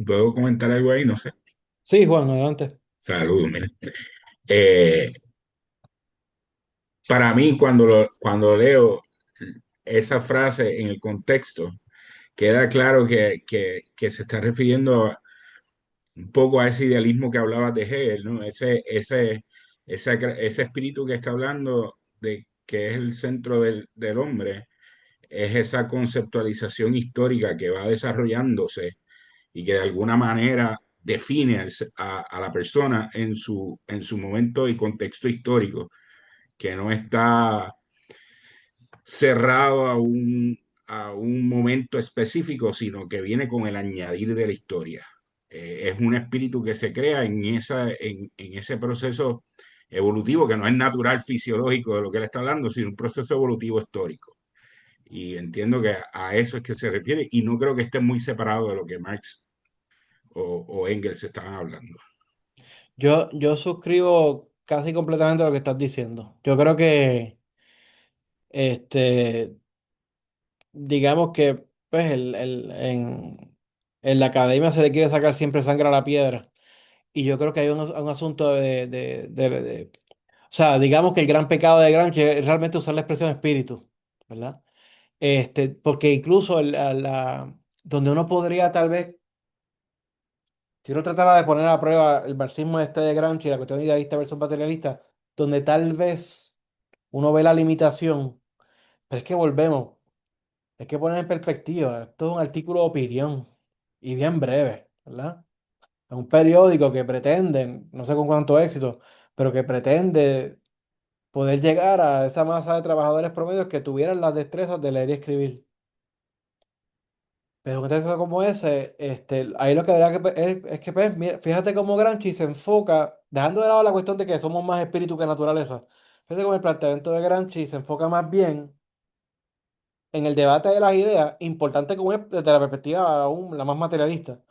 [SPEAKER 2] ¿Puedo comentar algo ahí? No sé.
[SPEAKER 1] Sí, Juan, adelante.
[SPEAKER 2] Saludos, mire. Eh, para mí, cuando leo esa frase en el contexto, queda claro que se está refiriendo un poco a ese idealismo que hablabas de Hegel, ¿no? Ese espíritu que está hablando de que es el centro del hombre, es esa conceptualización histórica que va desarrollándose y que de alguna manera define a la persona en su momento y contexto histórico, que no está cerrado a un momento específico, sino que viene con el añadir de la historia. Es un espíritu que se crea en ese proceso evolutivo, que no es natural, fisiológico de lo que él está hablando, sino un proceso evolutivo histórico. Y entiendo que a eso es que se refiere, y no creo que esté muy separado de lo que Marx o Engels estaban hablando.
[SPEAKER 1] Yo suscribo casi completamente lo que estás diciendo. Yo creo que, este, digamos que, pues, en la academia se le quiere sacar siempre sangre a la piedra. Y yo creo que hay un asunto o sea, digamos que el gran pecado de Gramsci es realmente usar la expresión espíritu, ¿verdad? Porque incluso donde uno podría tal vez, si uno tratara de poner a prueba el marxismo este de Gramsci, la cuestión idealista versus materialista, donde tal vez uno ve la limitación, pero es que volvemos, hay que poner en perspectiva, esto es un artículo de opinión y bien breve, ¿verdad? Es un periódico que pretende, no sé con cuánto éxito, pero que pretende poder llegar a esa masa de trabajadores promedios que tuvieran las destrezas de leer y escribir. Pero un texto como ese, ahí lo que habría que es que, pues, mira, fíjate cómo Gramsci se enfoca, dejando de lado la cuestión de que somos más espíritu que naturaleza. Fíjate cómo el planteamiento de Gramsci se enfoca más bien en el debate de las ideas, importante como es desde la perspectiva aún la más materialista,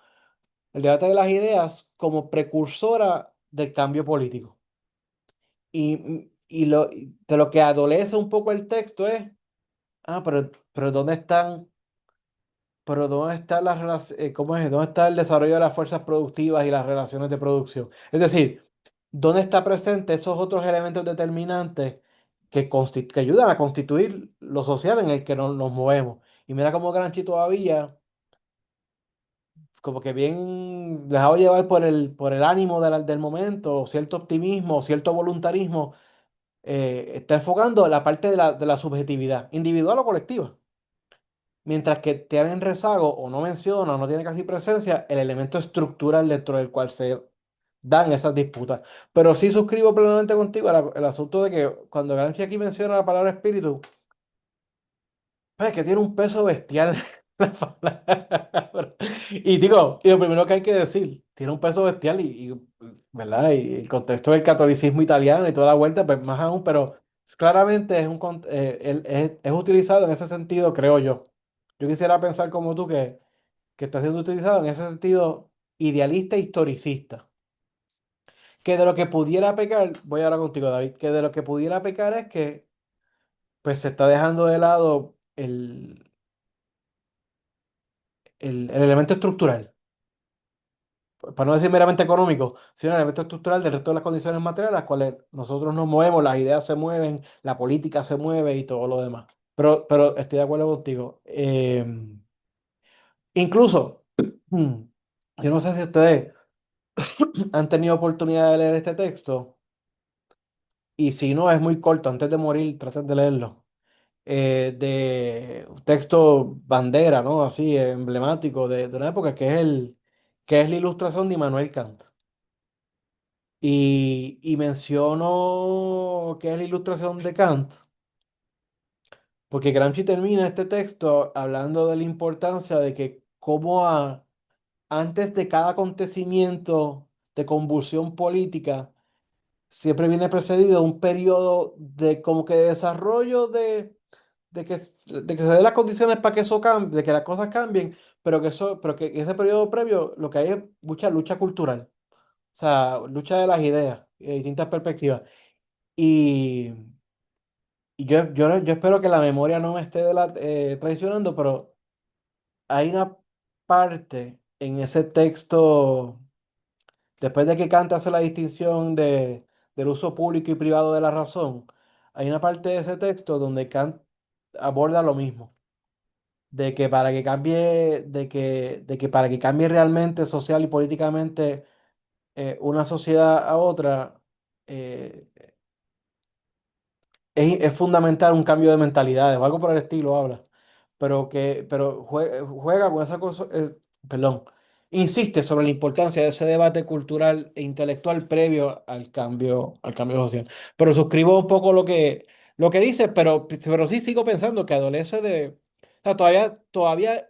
[SPEAKER 1] el debate de las ideas como precursora del cambio político. Y de lo que adolece un poco el texto es, pero ¿dónde está cómo es? ¿Dónde está el desarrollo de las fuerzas productivas y las relaciones de producción? Es decir, ¿dónde está presente esos otros elementos determinantes que ayudan a constituir lo social en el que nos movemos? Y mira cómo Gramsci todavía, como que bien dejado llevar por el ánimo del momento, o cierto optimismo, o cierto voluntarismo, está enfocando la parte de la subjetividad, individual o colectiva. Mientras que tienen rezago o no menciona o no tiene casi presencia el elemento estructural dentro del cual se dan esas disputas. Pero sí suscribo plenamente contigo el asunto de que cuando Gramsci aquí menciona la palabra espíritu, pues es que tiene un peso bestial la palabra. Y digo, y lo primero que hay que decir, tiene un peso bestial ¿verdad? Y el contexto del catolicismo italiano y toda la vuelta, pues más aún, pero claramente es utilizado en ese sentido, creo yo. Yo quisiera pensar como tú que está siendo utilizado en ese sentido idealista e historicista. Que de lo que pudiera pecar, voy ahora contigo, David, que de lo que pudiera pecar es que pues se está dejando de lado el elemento estructural, para no decir meramente económico, sino el elemento estructural del resto de las condiciones materiales, las cuales nosotros nos movemos, las ideas se mueven, la política se mueve y todo lo demás. Pero estoy de acuerdo contigo. Incluso, yo no sé si ustedes han tenido oportunidad de leer este texto, y si no, es muy corto, antes de morir, traten de leerlo. De un texto bandera, ¿no? Así, emblemático de una época que es la ilustración de Immanuel Kant. Y menciono que es la ilustración de Kant, porque Gramsci termina este texto hablando de la importancia de que antes de cada acontecimiento de convulsión política, siempre viene precedido de un periodo de como que desarrollo de que se den las condiciones para que eso cambie, de que las cosas cambien, pero que ese periodo previo lo que hay es mucha lucha cultural, o sea, lucha de las ideas, de distintas perspectivas. Y, yo espero que la memoria no me esté traicionando, pero hay una parte en ese texto, después de que Kant hace la distinción del uso público y privado de la razón, hay una parte de ese texto donde Kant aborda lo mismo, de que para que cambie, de que para que cambie realmente social y políticamente una sociedad a otra, eh, es fundamental un cambio de mentalidades o algo por el estilo, habla. Pero juega con esa cosa, perdón, insiste sobre la importancia de ese debate cultural e intelectual previo al cambio social. Pero suscribo un poco lo que dice, pero sí sigo pensando que adolece o sea, todavía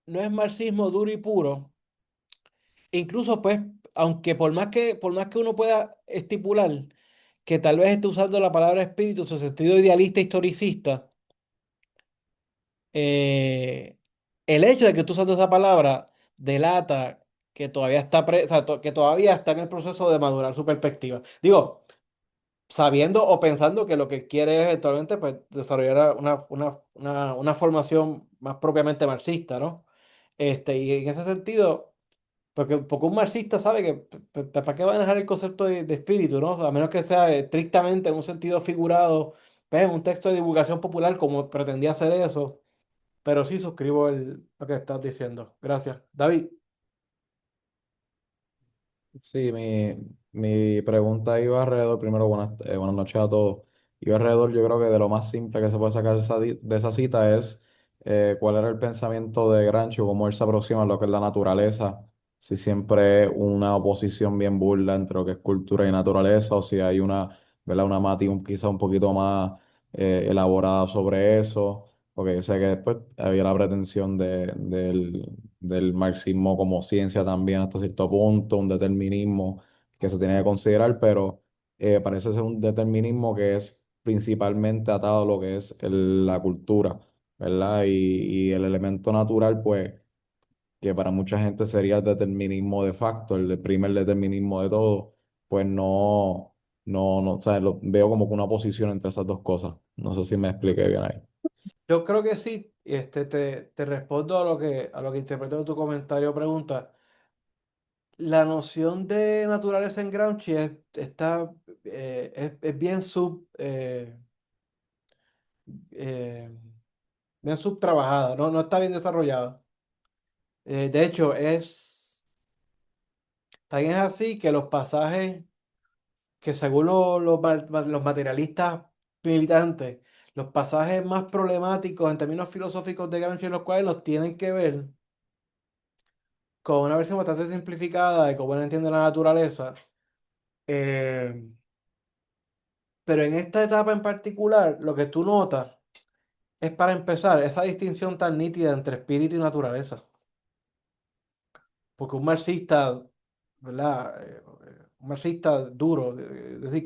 [SPEAKER 1] no es marxismo duro y puro. Incluso, pues, aunque por más que uno pueda estipular que tal vez esté usando la palabra espíritu en su sentido idealista historicista, eh, el hecho de que esté usando esa palabra delata que todavía o sea, que todavía está en el proceso de madurar su perspectiva. Digo, sabiendo o pensando que lo que quiere es eventualmente pues, desarrollar una formación más propiamente marxista, ¿no? Y en ese sentido. Porque un marxista sabe que ¿para qué va a dejar el concepto de espíritu, ¿no? O sea, a menos que sea estrictamente en un sentido figurado, pues, en un texto de divulgación popular como pretendía hacer eso. Pero sí suscribo lo que estás diciendo. Gracias. David,
[SPEAKER 3] Sí, mi pregunta iba alrededor, primero buenas noches a todos. Iba alrededor, yo creo que de lo más simple que se puede sacar de esa cita es cuál era el pensamiento de Gramsci, o cómo él se aproxima a lo que es la naturaleza, si siempre es una oposición bien burda entre lo que es cultura y naturaleza, o si hay una, ¿verdad? Una quizá un poquito más elaborada sobre eso, porque yo sé que después había la pretensión del marxismo como ciencia también hasta cierto punto, un determinismo que se tiene que considerar, pero parece ser un determinismo que es principalmente atado a lo que es la cultura, ¿verdad? Y el elemento natural, pues, que para mucha gente sería el determinismo de facto, el primer determinismo de todo, pues no, o sea, lo veo como que una posición entre esas dos cosas. No sé si me expliqué bien ahí.
[SPEAKER 1] yo creo que sí. Te respondo a lo que interpreto de tu comentario o pregunta. La noción de naturaleza en Gramsci es eh, bien subtrabajada, no está bien desarrollada. De hecho, también es así que los pasajes que según los materialistas militantes, los pasajes más problemáticos en términos filosóficos de Gramsci, los cuales los tienen que ver con una versión bastante simplificada de cómo él entiende la naturaleza. eh, pero en esta etapa en particular, lo que tú notas es, para empezar, esa distinción tan nítida entre espíritu y naturaleza. Porque un marxista, ¿verdad? Un marxista duro, es decir,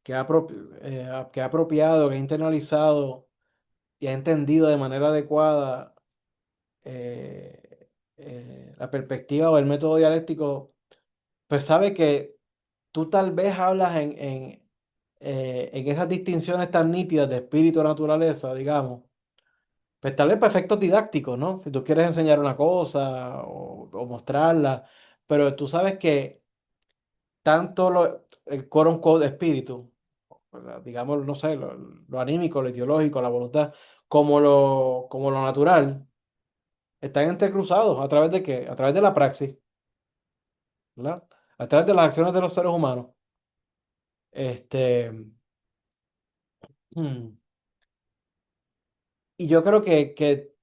[SPEAKER 1] que ha apropiado, que ha internalizado y ha entendido de manera adecuada la perspectiva o el método dialéctico, pues sabe que tú tal vez hablas en esas distinciones tan nítidas de espíritu o naturaleza, digamos, pues tal vez para efectos didácticos, ¿no? Si tú quieres enseñar una cosa o mostrarla, pero tú sabes que tanto el quote unquote espíritu, ¿verdad? Digamos, no sé, lo anímico, lo ideológico, la voluntad, como lo natural, están entrecruzados ¿a través de qué? A través de la praxis, ¿verdad? A través de las acciones de los seres humanos. Este, mm, y yo creo que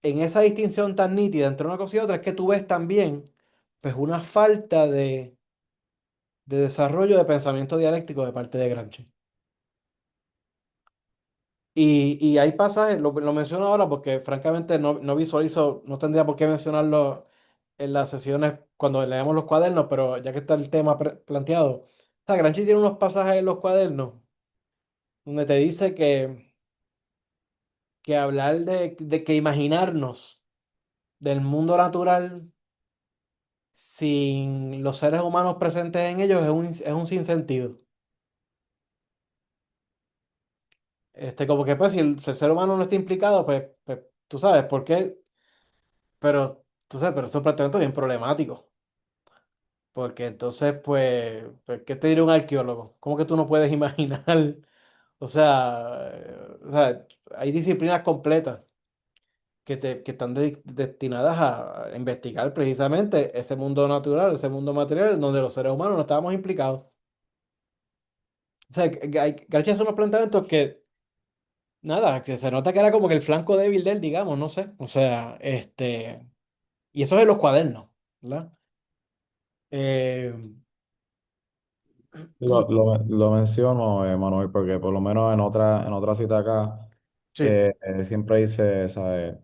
[SPEAKER 1] en esa distinción tan nítida entre una cosa y otra es que tú ves también, pues, una falta de desarrollo de pensamiento dialéctico de parte de Gramsci. Y hay pasajes, lo menciono ahora porque francamente no visualizo, no tendría por qué mencionarlo en las sesiones cuando leemos los cuadernos, pero ya que está el tema planteado. O sea, Gramsci tiene unos pasajes en los cuadernos donde te dice que hablar de que imaginarnos del mundo natural sin los seres humanos presentes en ellos es un sinsentido. Como que pues si el ser humano no está implicado, pues tú sabes, ¿por qué? pero, tú sabes, pero eso es planteamiento bien problemático. Porque entonces, pues, ¿qué te diría un arqueólogo? ¿Cómo que tú no puedes imaginar? O sea, hay disciplinas completas que están destinadas a investigar precisamente ese mundo natural, ese mundo material, donde los seres humanos no estábamos implicados. O sea, García hace unos planteamientos que, nada, que se nota que era como que el flanco débil de él, digamos, no sé. O sea, y eso es en los cuadernos, ¿verdad? Eh,
[SPEAKER 3] Lo menciono, Manuel, porque por lo menos en otra cita acá
[SPEAKER 1] sí.
[SPEAKER 3] siempre dice, ¿sabes?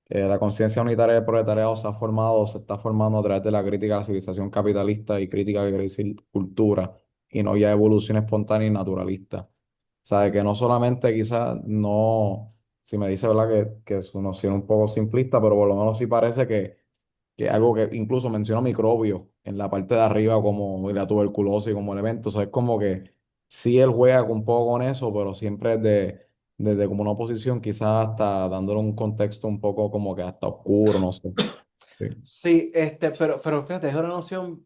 [SPEAKER 3] La conciencia unitaria del proletariado se ha formado, se está formando a través de la crítica a la civilización capitalista y crítica que quiere decir cultura, y no ya evolución espontánea y naturalista. ¿Sabe? Que no solamente quizás no, si me dice, ¿verdad? Que su noción es un poco simplista, pero por lo menos sí parece que algo que incluso menciona microbios en la parte de arriba como la tuberculosis como elemento. O sea, es como que sí él juega un poco con eso, pero siempre desde como una oposición, quizás hasta dándole un contexto un poco como que hasta oscuro, no sé. Sí.
[SPEAKER 1] Sí, pero fíjate, es una noción,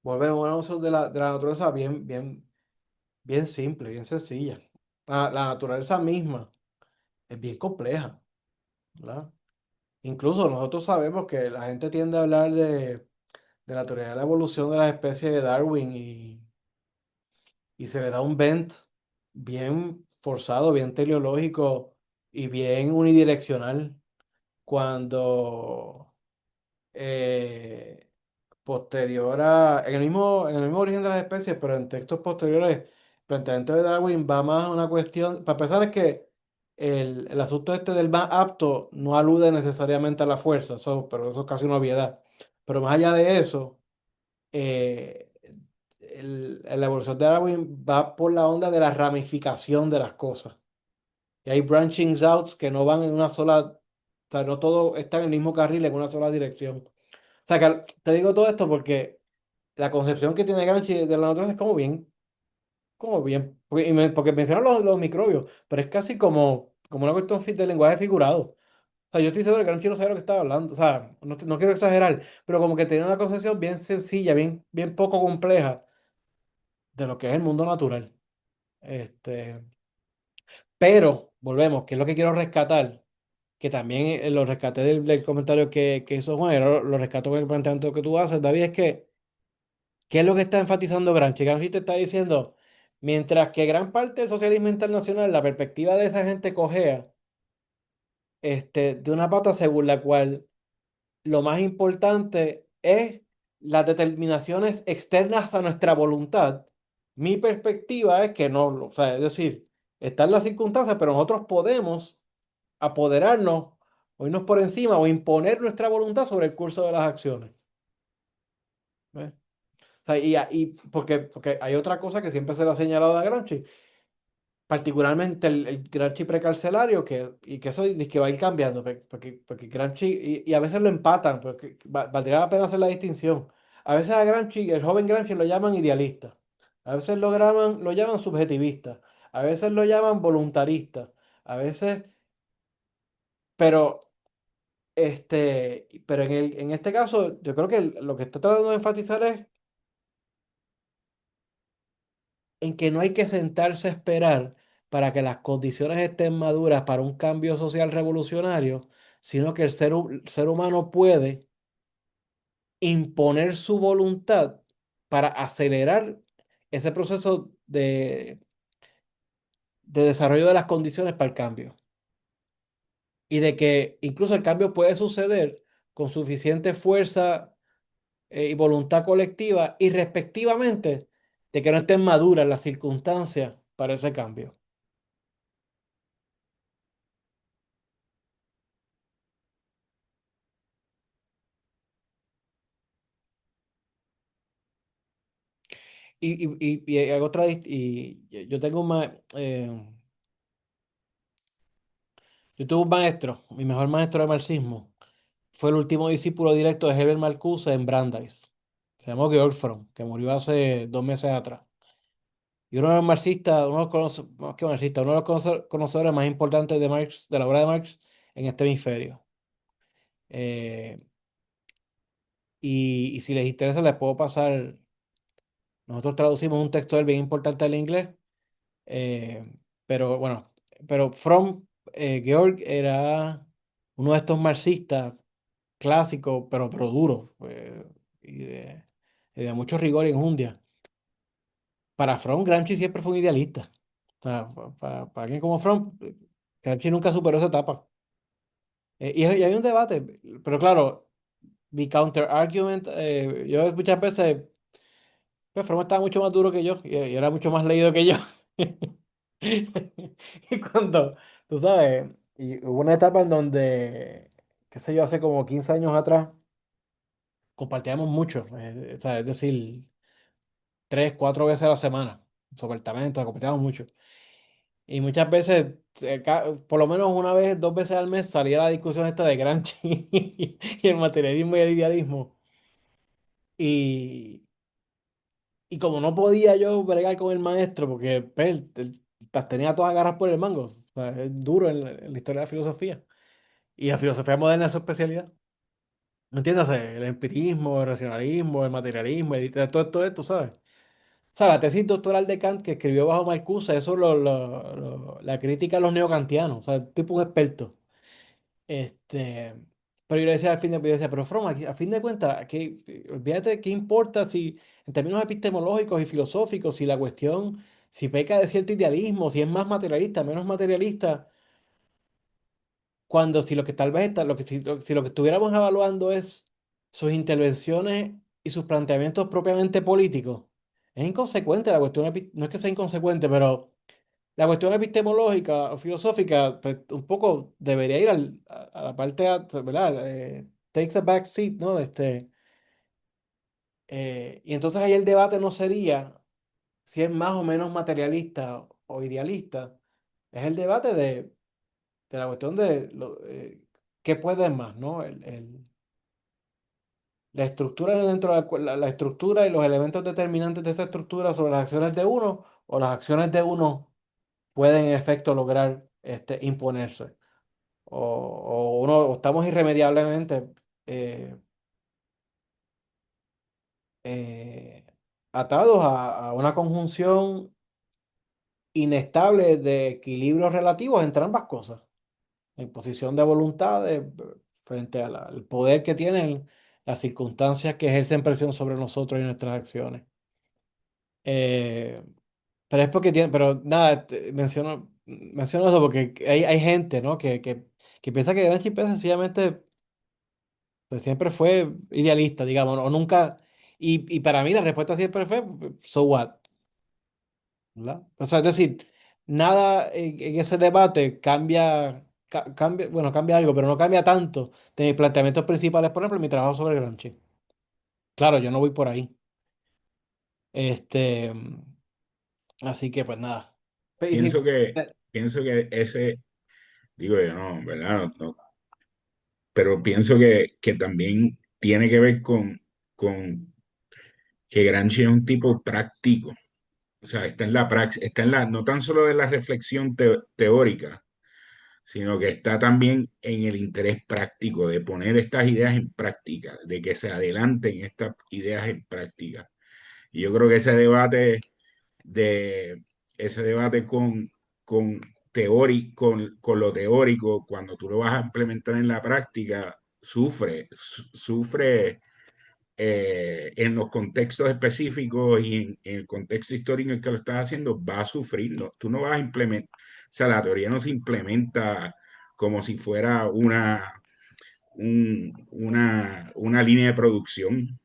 [SPEAKER 1] volvemos a una noción de la naturaleza bien, bien, bien simple, bien sencilla. La naturaleza misma es bien compleja, ¿verdad? Incluso nosotros sabemos que la gente tiende a hablar de la teoría de la evolución de las especies de Darwin y se le da un bent bien forzado, bien teleológico y bien unidireccional cuando eh, en el mismo origen de las especies, pero en textos posteriores, el planteamiento de Darwin va más a una cuestión, para empezar es que el asunto este del más apto no alude necesariamente a la fuerza, pero eso es casi una obviedad. Pero más allá de eso, eh, la evolución de Darwin va por la onda de la ramificación de las cosas. Y hay branchings outs que no van en una sola, o sea, no todo está en el mismo carril en una sola dirección. O sea, que te digo todo esto porque la concepción que tiene Gramsci de la naturaleza es como bien, porque mencionan los microbios, pero es casi como una cuestión de lenguaje figurado. O sea, yo estoy seguro que Gramsci no sabe lo que estaba hablando, o sea, no quiero exagerar, pero como que tiene una concepción bien sencilla, bien, bien poco compleja de lo que es el mundo natural. Este, pero, volvemos, que es lo que quiero rescatar, que también lo rescaté del comentario que hizo Juan, y ahora lo rescato con el planteamiento que tú haces, David, es que ¿qué es lo que está enfatizando Gramsci? Gramsci te está diciendo, mientras que gran parte del socialismo internacional, la perspectiva de esa gente cojea de una pata según la cual lo más importante es las determinaciones externas a nuestra voluntad. Mi perspectiva es que no, o sea, es decir, están las circunstancias, pero nosotros podemos apoderarnos o irnos por encima o imponer nuestra voluntad sobre el curso de las acciones. ¿Ves? O sea, y porque hay otra cosa que siempre se le ha señalado a Gramsci, particularmente el Gramsci precarcelario, y que eso dice que va a ir cambiando, porque Gramsci, y a veces lo empatan, porque valdría la pena hacer la distinción. A veces a Gramsci, el joven Gramsci lo llaman idealista, a veces lo llaman subjetivista, a veces lo llaman voluntarista, a veces, pero, pero en este caso, yo creo que lo que está tratando de enfatizar es en que no hay que sentarse a esperar para que las condiciones estén maduras para un cambio social revolucionario, sino que el ser humano puede imponer su voluntad para acelerar ese proceso de desarrollo de las condiciones para el cambio. Y de que incluso el cambio puede suceder con suficiente fuerza y voluntad colectiva y respectivamente de que no estén maduras las circunstancias para ese cambio. Y hago y yo tengo yo tuve un maestro, mi mejor maestro de marxismo, fue el último discípulo directo de Herbert Marcuse en Brandeis. Se llamó Georg Fromm, que murió hace 2 meses atrás. Y uno de los marxistas, uno de los más que marxistas, uno de los conocedores más importantes de Marx, de la obra de Marx, en este hemisferio. Eh, y si les interesa, les puedo pasar. Nosotros traducimos un texto de él bien importante al inglés, eh, pero bueno, pero Fromm, Georg era uno de estos marxistas clásicos, pero duros, y de mucho rigor y enjundia. Para Fromm, Gramsci siempre fue un idealista. O sea, para alguien como Fromm, Gramsci nunca superó esa etapa. Y hay un debate, pero claro, mi counter argument, yo muchas veces, pues Fromm estaba mucho más duro que yo y era mucho más leído que yo. Y cuando, tú sabes, y hubo una etapa en donde, qué sé yo, hace como 15 años atrás, compartíamos mucho, o sea, es decir, 3, 4 veces a la semana, sobre el talento, compartíamos mucho. Y muchas veces, por lo menos una vez, 2 veces al mes, salía la discusión esta de Gramsci y el materialismo y el idealismo. Y, y como no podía yo bregar con el maestro, porque pues, él las tenía todas agarradas por el mango, o sea, es duro en la historia de la filosofía. Y la filosofía moderna es su especialidad. ¿Me entiendes? O sea, el empirismo, el racionalismo, el materialismo, todo esto, ¿sabes? O sea, la tesis doctoral de Kant que escribió bajo Marcuse, eso la crítica a los neocantianos, o sea, el tipo un experto. Este, pero yo le decía al fin de, yo decía, pero Fromm, a fin de cuentas, olvídate qué importa si, en términos epistemológicos y filosóficos, si la cuestión, si peca de cierto idealismo, si es más materialista, menos materialista, cuando si lo que tal vez está, lo que si lo que estuviéramos evaluando es sus intervenciones y sus planteamientos propiamente políticos, es inconsecuente la cuestión, no es que sea inconsecuente, pero la cuestión epistemológica o filosófica, pues, un poco debería ir a la parte, ¿verdad? Takes a back seat, ¿no? Y entonces ahí el debate no sería si es más o menos materialista o idealista, es el debate de la cuestión de qué puede más, ¿no? La estructura dentro de la estructura y los elementos determinantes de esa estructura sobre las acciones de uno o las acciones de uno pueden en efecto lograr imponerse. O uno o estamos irremediablemente eh, eh, atados a una conjunción inestable de equilibrios relativos entre ambas cosas, en posición de voluntad frente al poder que tienen las circunstancias que ejercen presión sobre nosotros y nuestras acciones. Eh, pero es porque tiene, pero nada, menciono eso porque hay gente, ¿no? Que piensa que Gramsci pues, sencillamente pues, siempre fue idealista, digamos, o nunca, y para mí la respuesta siempre fue, so what, ¿verdad? O sea, es decir, nada en ese debate cambia, bueno, cambia algo, pero no cambia tanto de mis planteamientos principales, por ejemplo, en mi trabajo sobre Gramsci. Claro, yo no voy por ahí. Este, así que pues nada. Y
[SPEAKER 2] Pienso
[SPEAKER 1] si-
[SPEAKER 2] que, pienso que ese, digo yo, no, ¿verdad? Pero pienso que también tiene que ver con que Gramsci es un tipo práctico. O sea, está en la praxis, está en la, no tan solo de la reflexión teórica, sino que está también en el interés práctico de poner estas ideas en práctica, de que se adelanten estas ideas en práctica. Y yo creo que de ese debate con lo teórico, cuando tú lo vas a implementar en la práctica, sufre en los contextos específicos y en el contexto histórico en el que lo estás haciendo, va a sufrir. ¿No? Tú no vas a implementar, o sea, la teoría no se implementa como si fuera una línea de producción.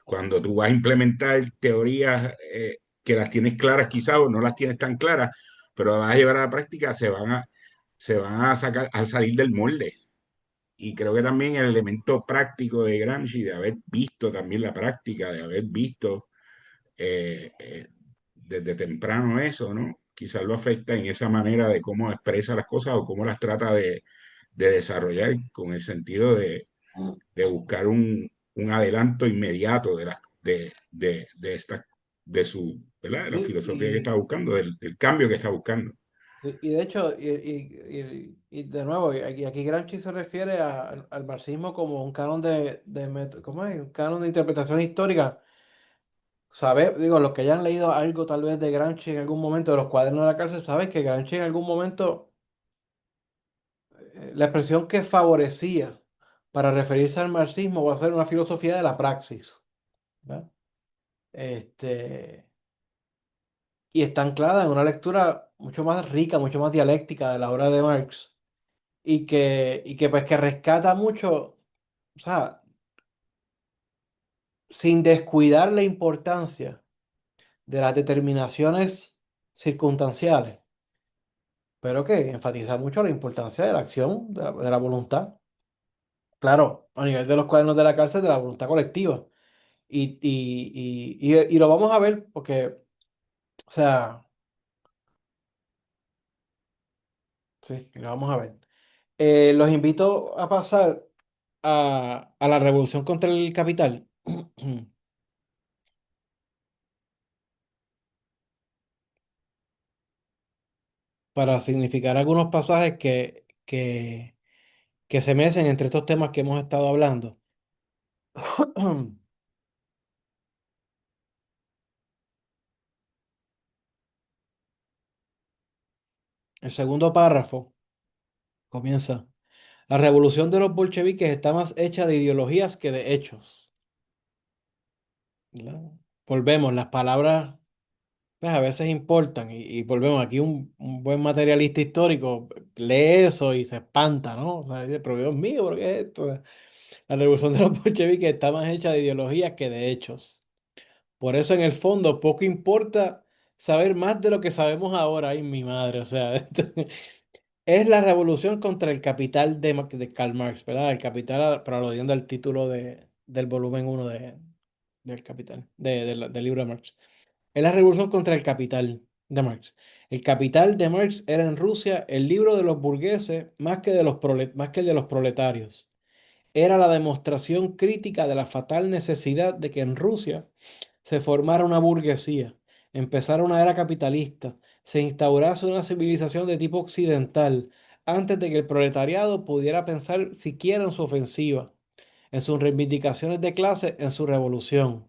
[SPEAKER 2] Cuando tú vas a implementar teorías que las tienes claras quizás o no las tienes tan claras, pero las vas a llevar a la práctica, se van a sacar, a salir del molde. Y creo que también el elemento práctico de Gramsci, de haber visto también la práctica, de haber visto desde temprano eso, ¿no? Quizás lo afecta en esa manera de cómo expresa las cosas o cómo las trata de desarrollar, con el sentido de buscar un adelanto inmediato de esta, de su, ¿verdad? De la
[SPEAKER 1] sí,
[SPEAKER 2] filosofía que está buscando, del cambio que está buscando.
[SPEAKER 1] Y de hecho, y de nuevo, y aquí Gramsci se refiere al marxismo como un canon ¿cómo es? Un canon de interpretación histórica. Digo, los que hayan leído algo tal vez de Gramsci en algún momento, de los cuadernos de la cárcel, saben que Gramsci en algún momento, la expresión que favorecía para referirse al marxismo va a ser una filosofía de la praxis, ¿verdad? Este, y está anclada en una lectura mucho más rica, mucho más dialéctica de la obra de Marx y que pues que rescata mucho, o sea, sin descuidar la importancia de las determinaciones circunstanciales, pero que enfatiza mucho la importancia de la acción, de la voluntad. Claro, a nivel de los cuadernos de la cárcel, de la voluntad colectiva. Y lo vamos a ver porque, o sea, sí, lo vamos a ver. Los invito a pasar a la revolución contra el capital para significar algunos pasajes que se mecen entre estos temas que hemos estado hablando. El segundo párrafo comienza. La revolución de los bolcheviques está más hecha de ideologías que de hechos. ¿Verdad? Volvemos, las palabras pues, a veces importan y volvemos aquí un buen materialista histórico lee eso y se espanta, ¿no? O sea, dice, pero Dios mío, ¿por qué es esto? La revolución de los bolcheviques está más hecha de ideologías que de hechos. Por eso en el fondo poco importa saber más de lo que sabemos ahora. Ay, mi madre, o sea, es la revolución contra el capital de Karl Marx, ¿verdad? El capital, pero aludiendo al título del volumen uno del capital, del libro de Marx. Es la revolución contra el capital de Marx. El capital de Marx era en Rusia el libro de los burgueses más que el de los proletarios. Era la demostración crítica de la fatal necesidad de que en Rusia se formara una burguesía, empezara una era capitalista, se instaurase una civilización de tipo occidental, antes de que el proletariado pudiera pensar siquiera en su ofensiva, en sus reivindicaciones de clase, en su revolución.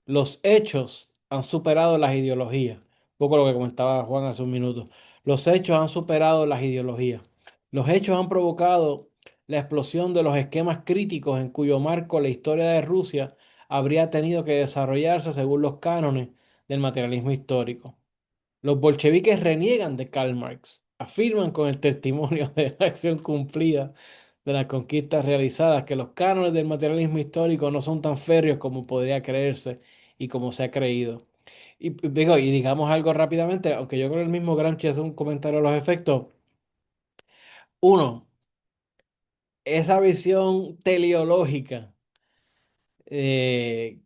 [SPEAKER 1] Los hechos han superado las ideologías. Un poco lo que comentaba Juan hace un minuto. Los hechos han superado las ideologías. Los hechos han provocado la explosión de los esquemas críticos en cuyo marco la historia de Rusia habría tenido que desarrollarse según los cánones del materialismo histórico. Los bolcheviques reniegan de Karl Marx, afirman con el testimonio de la acción cumplida de las conquistas realizadas que los cánones del materialismo histórico no son tan férreos como podría creerse y como se ha creído. Y digamos algo rápidamente, aunque yo creo que el mismo Gramsci hace un comentario a los efectos. Uno, esa visión teleológica, eh,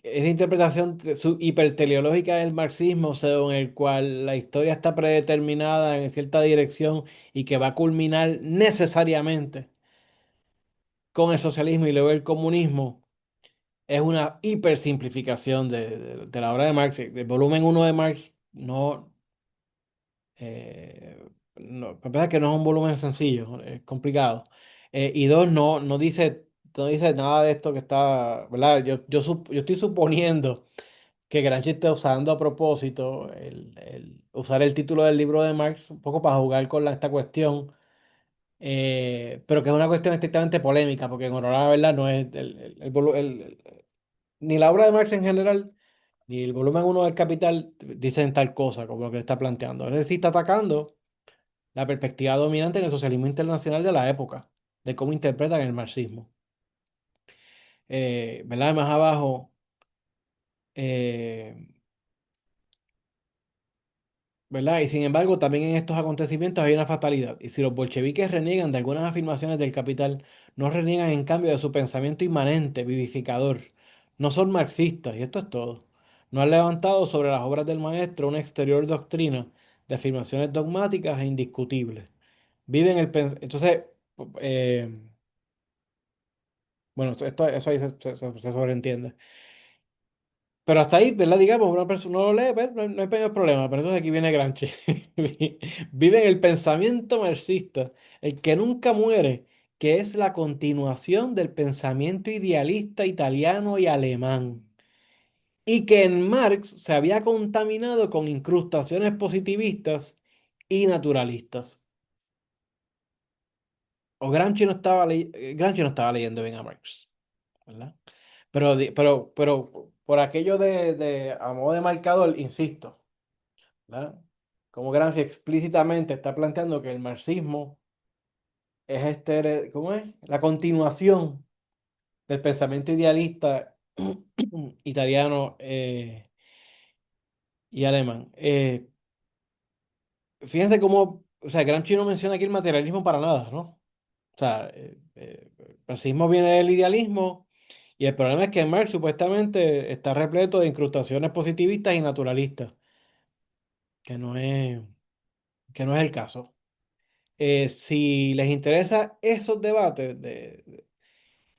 [SPEAKER 1] esa interpretación hiperteleológica del marxismo, según el cual la historia está predeterminada en cierta dirección y que va a culminar necesariamente con el socialismo y luego el comunismo, es una hipersimplificación de la obra de Marx. El volumen uno de Marx eh, no, para empezar que no es un volumen sencillo, es complicado. Y dos, no dice nada de esto que está, ¿verdad? Yo estoy suponiendo que Gramsci está usando a propósito usar el título del libro de Marx un poco para jugar con esta cuestión, pero que es una cuestión estrictamente polémica, porque en honor a la verdad no es ni la obra de Marx en general, ni el volumen uno del Capital dicen tal cosa como lo que está planteando. Él sí está atacando la perspectiva dominante en el socialismo internacional de la época, de cómo interpretan el marxismo. ¿Verdad? Más abajo, eh, ¿verdad? Y sin embargo, también en estos acontecimientos hay una fatalidad. Y si los bolcheviques reniegan de algunas afirmaciones del capital, no reniegan en cambio de su pensamiento inmanente, vivificador. No son marxistas, y esto es todo. No han levantado sobre las obras del maestro una exterior doctrina de afirmaciones dogmáticas e indiscutibles. Viven Entonces, eh, bueno, eso ahí se sobreentiende. Pero hasta ahí, ¿verdad? Digamos, una persona no lo lee, pues, no hay peor problema. Pero entonces aquí viene Gramsci. Vive en el pensamiento marxista, el que nunca muere, que es la continuación del pensamiento idealista italiano y alemán. Y que en Marx se había contaminado con incrustaciones positivistas y naturalistas. O Gramsci no estaba leyendo bien a Marx, ¿verdad? Pero por aquello a modo de marcador, insisto, ¿verdad? Como Gramsci explícitamente está planteando que el marxismo es ¿cómo es? La continuación del pensamiento idealista italiano y alemán. Fíjense cómo, o sea, Gramsci no menciona aquí el materialismo para nada, ¿no? O sea, el marxismo viene del idealismo y el problema es que Marx supuestamente está repleto de incrustaciones positivistas y naturalistas, que no es, que no es el caso. Si les interesa esos debates, me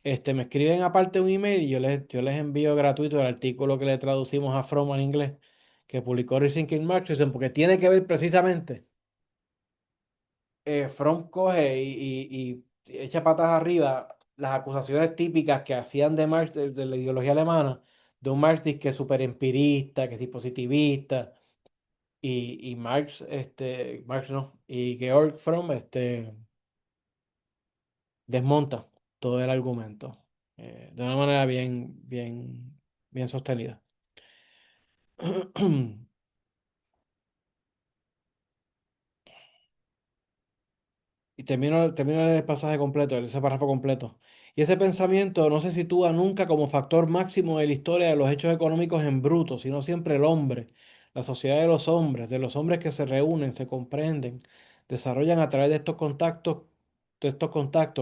[SPEAKER 1] escriben aparte un email y yo les envío gratuito el artículo que le traducimos a Fromm en inglés, que publicó Rethinking Marxism, porque tiene que ver precisamente. Fromm coge y echa patas arriba las acusaciones típicas que hacían de Marx, de la ideología alemana, de un Marx que es súper empirista, que es positivista, y Marx no, y Georg Fromm desmonta todo el argumento de una manera bien sostenida. Y termino el pasaje completo, ese párrafo completo. Y ese pensamiento no se sitúa nunca como factor máximo de la historia de los hechos económicos en bruto, sino siempre el hombre, la sociedad de los hombres que se reúnen, se comprenden, desarrollan a través de estos contactos,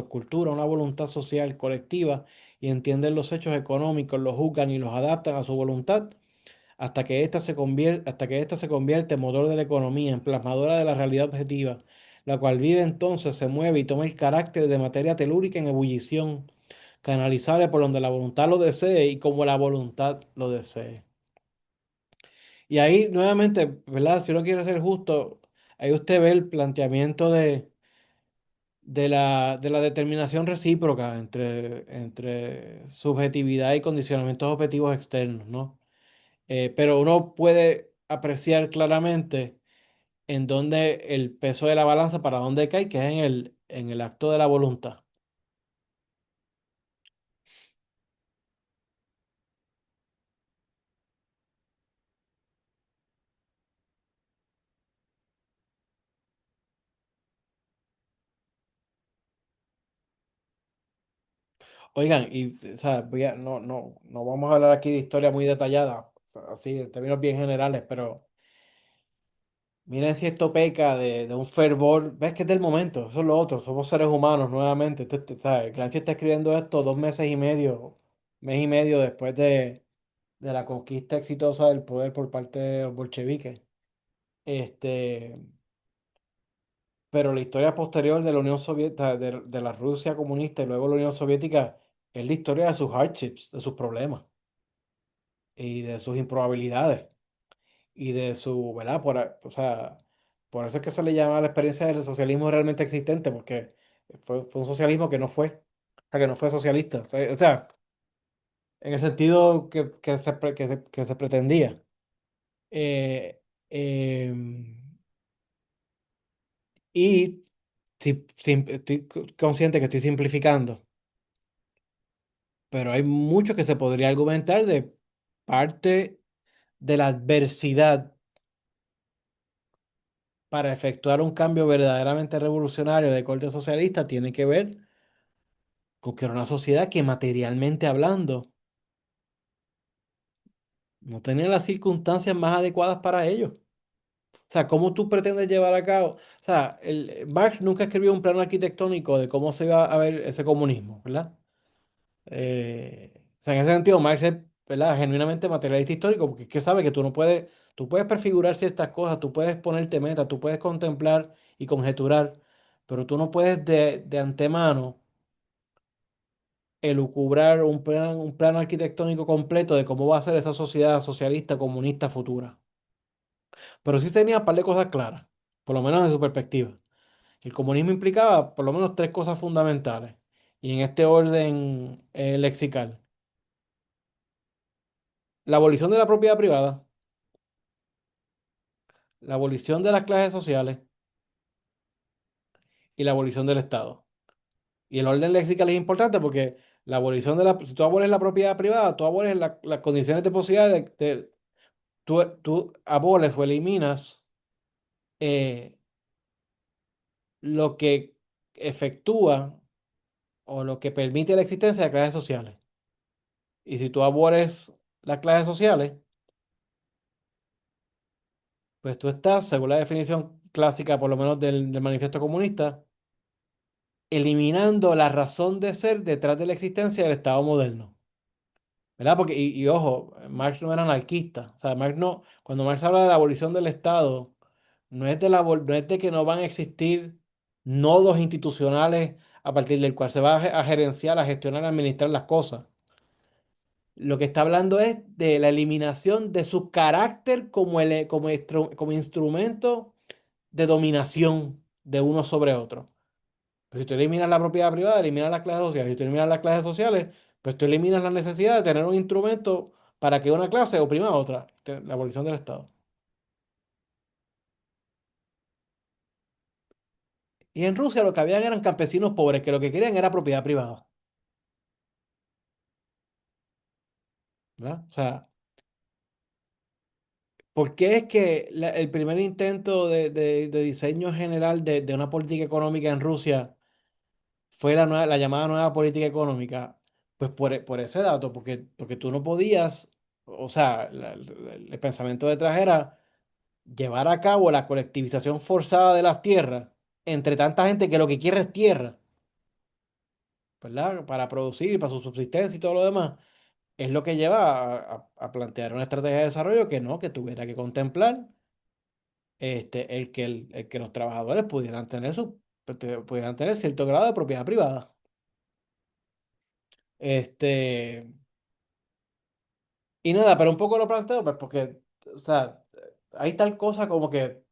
[SPEAKER 1] cultura, una voluntad social colectiva y entienden los hechos económicos, los juzgan y los adaptan a su voluntad hasta que ésta se convierte en motor de la economía, en plasmadora de la realidad objetiva, la cual vive entonces, se mueve y toma el carácter de materia telúrica en ebullición, canalizable por donde la voluntad lo desee y como la voluntad lo desee. Y ahí nuevamente, ¿verdad? Si uno quiere ser justo, ahí usted ve el planteamiento de la determinación recíproca entre subjetividad y condicionamientos objetivos externos, ¿no? Pero uno puede apreciar claramente en dónde el peso de la balanza, para dónde cae, que es en el acto de la voluntad. Oigan, o sea, no vamos a hablar aquí de historia muy detallada, o sea, así, en términos bien generales, pero miren si esto peca de un fervor, ves que es del momento, eso es lo otro, somos seres humanos nuevamente, ¿sabes? Gramsci está escribiendo esto 2 meses y medio, mes y medio después de la conquista exitosa del poder por parte de los bolcheviques. Este, pero la historia posterior de la Unión Soviética, de la Rusia comunista y luego la Unión Soviética, es la historia de sus hardships, de sus problemas y de sus improbabilidades y de su, ¿verdad? O sea, por eso es que se le llama la experiencia del socialismo realmente existente, porque fue un socialismo que no fue, o sea, que no fue socialista, o sea, en el sentido que se pretendía. Eh, em, y estoy consciente que estoy simplificando, pero hay mucho que se podría argumentar de parte de la adversidad para efectuar un cambio verdaderamente revolucionario de corte socialista tiene que ver con que era una sociedad que materialmente hablando no tenía las circunstancias más adecuadas para ello. O sea, ¿cómo tú pretendes llevar a cabo? O sea, Marx nunca escribió un plano arquitectónico de cómo se iba a ver ese comunismo, ¿verdad? O sea, en ese sentido, Marx es, ¿verdad? Genuinamente materialista histórico, porque es que sabe que tú puedes prefigurar ciertas cosas, tú puedes ponerte metas, tú puedes contemplar y conjeturar, pero tú no puedes de antemano elucubrar un plano arquitectónico completo de cómo va a ser esa sociedad socialista, comunista futura. Pero sí tenía un par de cosas claras, por lo menos de su perspectiva. El comunismo implicaba por lo menos tres cosas fundamentales, y en este orden lexical. La abolición de la propiedad privada, la abolición de las clases sociales y la abolición del Estado. Y el orden lexical es importante porque la abolición de si tú aboles la propiedad privada, tú aboles las condiciones de posibilidad tú aboles o eliminas eh, lo que efectúa o lo que permite la existencia de clases sociales. Y si tú aboles las clases sociales, pues tú estás, según la definición clásica, por lo menos del manifiesto comunista, eliminando la razón de ser detrás de la existencia del Estado moderno. ¿Verdad? Porque, ojo, Marx no era anarquista. O sea, Marx no, cuando Marx habla de la abolición del Estado, no es de que no van a existir nodos institucionales a partir del cual se va a gerenciar, a gestionar, a administrar las cosas. Lo que está hablando es de la eliminación de su carácter como instrumento de dominación de uno sobre otro. Pues si tú eliminas la propiedad privada, eliminas las clases sociales. Si tú eliminas las clases sociales, pues tú eliminas la necesidad de tener un instrumento para que una clase oprima a otra. La abolición del Estado. Y en Rusia lo que habían eran campesinos pobres que lo que querían era propiedad privada. ¿Verdad? O sea, ¿por qué es que el primer intento de diseño general de una política económica en Rusia fue la llamada nueva política económica? Pues por ese dato, porque tú no podías, o sea, el pensamiento detrás era llevar a cabo la colectivización forzada de las tierras entre tanta gente que lo que quiere es tierra, ¿verdad? Para producir y para su subsistencia y todo lo demás, es lo que lleva a plantear una estrategia de desarrollo que no, que tuviera que contemplar el que los trabajadores pudieran tener cierto grado de propiedad privada. Este, y nada, pero un poco lo planteo, pues porque, o sea, hay tal cosa como que,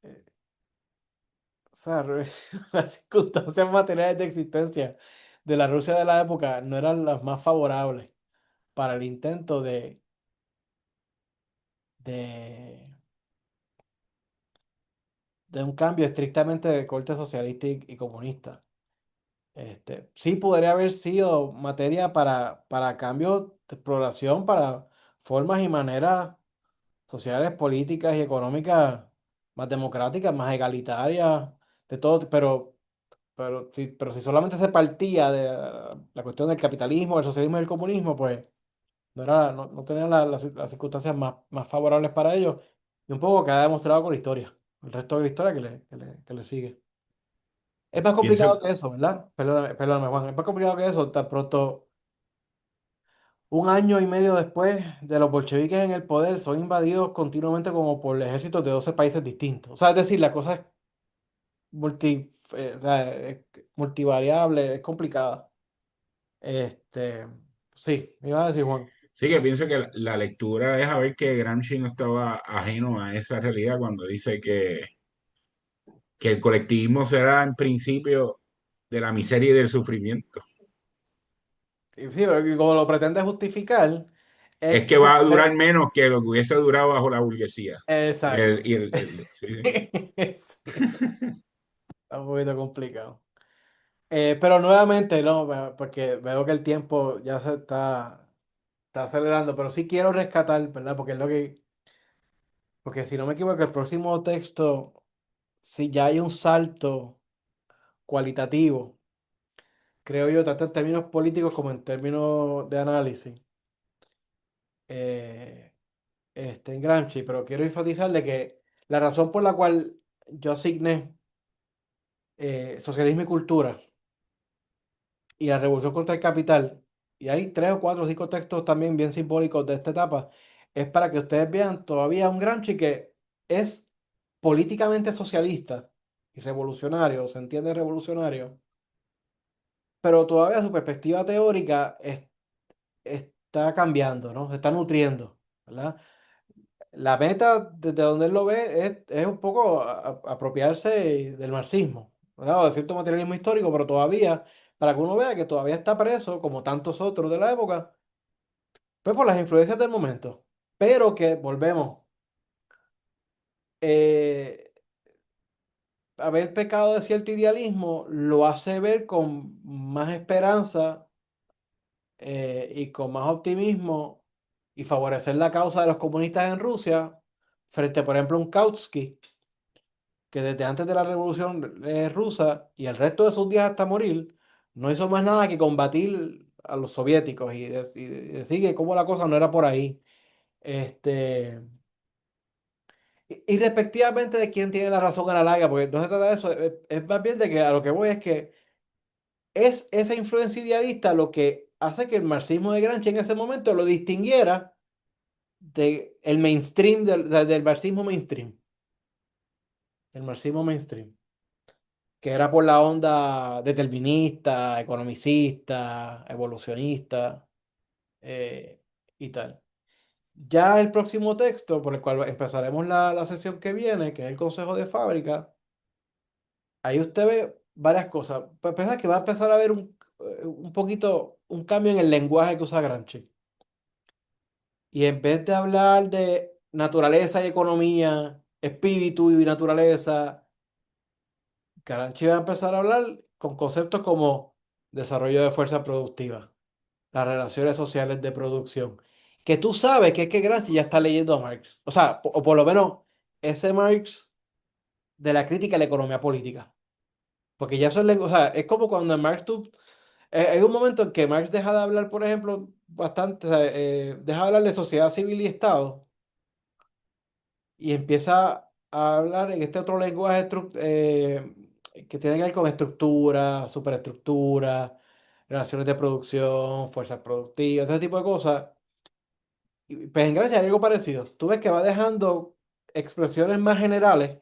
[SPEAKER 1] eh, o sea, las circunstancias materiales de existencia de la Rusia de la época no eran las más favorables para el intento de, de un cambio estrictamente de corte socialista y comunista. Sí podría haber sido materia para cambios de exploración, para formas y maneras sociales, políticas y económicas más democráticas, más egalitarias, de todo, pero si solamente se partía de la cuestión del capitalismo, del socialismo y del comunismo, pues no tenía las circunstancias más favorables para ellos. Y un poco queda demostrado con la historia, el resto de la historia que le sigue. Es más complicado
[SPEAKER 2] Pienso,
[SPEAKER 1] que eso, ¿verdad? Perdóname, Juan. Es más complicado que eso. Tan pronto, un año y medio después de los bolcheviques en el poder, son invadidos continuamente como por ejércitos de 12 países distintos. O sea, es decir, la cosa es o sea, es multivariable, es complicada. Este, sí, me iba a decir, Juan.
[SPEAKER 2] sí que pienso que la lectura es a ver que Gramsci no estaba ajeno a esa realidad cuando dice que el colectivismo será en principio de la miseria y del sufrimiento.
[SPEAKER 1] Y sí, pero y como lo pretende justificar, es
[SPEAKER 2] Es
[SPEAKER 1] que
[SPEAKER 2] que va a durar menos que lo que hubiese durado bajo la burguesía.
[SPEAKER 1] exacto.
[SPEAKER 2] Sí.
[SPEAKER 1] Sí, está un poquito complicado. Pero nuevamente, no, porque veo que el tiempo ya está acelerando, pero sí quiero rescatar, ¿verdad? Porque si no me equivoco, el próximo texto, si ya hay un salto cualitativo, creo yo, tanto en términos políticos como en términos de análisis, eh, en Gramsci, pero quiero enfatizar de que la razón por la cual yo asigné socialismo y cultura y la revolución contra el capital, y hay tres o cuatro o cinco textos también bien simbólicos de esta etapa, es para que ustedes vean todavía un Gramsci que es políticamente socialista y revolucionario, se entiende revolucionario, pero todavía su perspectiva teórica está cambiando, ¿no? Se está nutriendo, ¿verdad? La meta, desde donde él lo ve, es un poco apropiarse del marxismo, ¿verdad? O de cierto materialismo histórico, pero todavía, para que uno vea que todavía está preso, como tantos otros de la época, pues por las influencias del momento. Pero que, volvemos, eh, haber pecado de cierto idealismo lo hace ver con más esperanza y con más optimismo y favorecer la causa de los comunistas en Rusia frente, por ejemplo, a un Kautsky que desde antes de la Revolución Rusa y el resto de sus días hasta morir, no hizo más nada que combatir a los soviéticos y decir que cómo la cosa no era por ahí. Este, y respectivamente de quién tiene la razón a la larga, porque no se trata de eso, es más bien de que a lo que voy es que es esa influencia idealista lo que hace que el marxismo de Gramsci en ese momento lo distinguiera del mainstream, del marxismo mainstream, del marxismo mainstream, que era por la onda determinista, economicista, evolucionista y tal. Ya el próximo texto, por el cual empezaremos la sesión que viene, que es el Consejo de Fábrica, ahí usted ve varias cosas. Para empezar, que va a empezar a ver un poquito, un cambio en el lenguaje que usa Gramsci. Y en vez de hablar de naturaleza y economía, espíritu y naturaleza, Gramsci va a empezar a hablar con conceptos como desarrollo de fuerza productiva, las relaciones sociales de producción. Que tú sabes que es que Gramsci ya está leyendo a Marx. O sea, o por lo menos ese Marx de la crítica a la economía política. Porque ya eso es, o sea, es como cuando en Marx tú... hay un momento en que Marx deja de hablar, por ejemplo, bastante, o sea, deja de hablar de sociedad civil y Estado y empieza a hablar en este otro lenguaje que tiene que ver con estructura, superestructura, relaciones de producción, fuerzas productivas, ese tipo de cosas. Y, pues en Grecia hay algo parecido. Tú ves que va dejando expresiones más generales,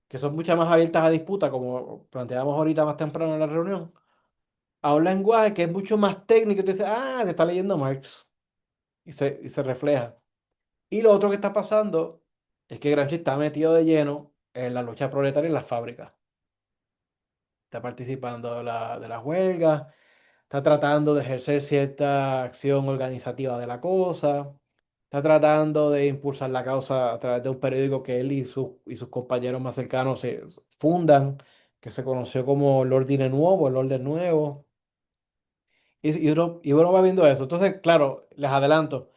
[SPEAKER 1] que son muchas más abiertas a disputa, como planteamos ahorita más temprano en la reunión, a un lenguaje que es mucho más técnico. Y tú dices, ah, te está leyendo Marx. Y se refleja. Y lo otro que está pasando es que Gramsci está metido de lleno en la lucha proletaria en las fábricas. Está participando de las huelgas, está tratando de ejercer cierta acción organizativa de la cosa, está tratando de impulsar la causa a través de un periódico que él y sus compañeros más cercanos se fundan, que se conoció como el Orden Nuevo, el Orden Nuevo. Y uno va viendo eso. Entonces, claro, les adelanto.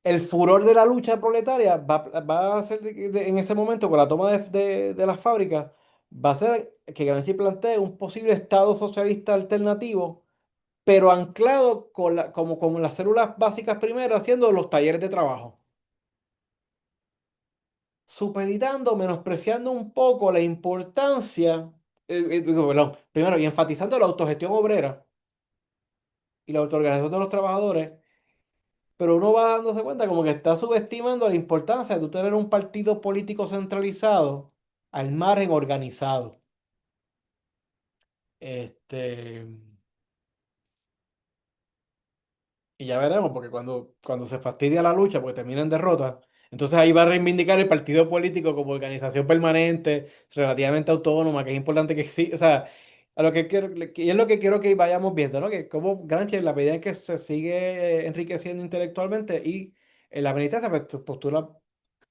[SPEAKER 1] El furor de la lucha proletaria va a ser en ese momento, con la toma de las fábricas, va a ser que Gramsci plantee un posible Estado socialista alternativo, pero anclado como con las células básicas primero, haciendo los talleres de trabajo, supeditando, menospreciando un poco la importancia, perdón, primero, y enfatizando la autogestión obrera y la autoorganización de los trabajadores. Pero uno va dándose cuenta como que está subestimando la importancia de tú tener un partido político centralizado al margen organizado. Este, y ya veremos, porque cuando se fastidia la lucha, porque termina en derrota, entonces ahí va a reivindicar el partido político como organización permanente, relativamente autónoma, que es importante que exista. O sea, a lo que quiero, y es lo que quiero que vayamos viendo, ¿no? Que como Gramsci, en la medida en que se sigue enriqueciendo intelectualmente y en la militancia, pues tus posturas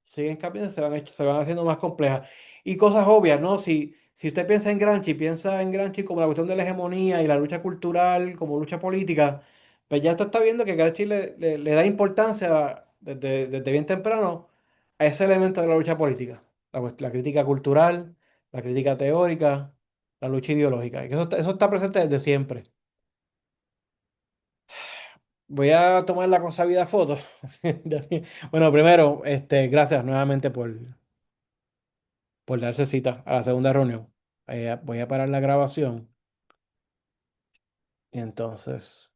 [SPEAKER 1] siguen cambiando, se van haciendo más complejas. Y cosas obvias, ¿no? Si usted piensa en Gramsci como la cuestión de la hegemonía y la lucha cultural como lucha política, pues ya usted está viendo que Gramsci le da importancia desde bien temprano a ese elemento de la lucha política. La crítica cultural, la crítica teórica, la lucha ideológica. Y que eso está presente desde siempre. Voy a tomar la consabida foto. Bueno, primero, gracias nuevamente por darse cita a la segunda reunión. Voy a parar la grabación y entonces...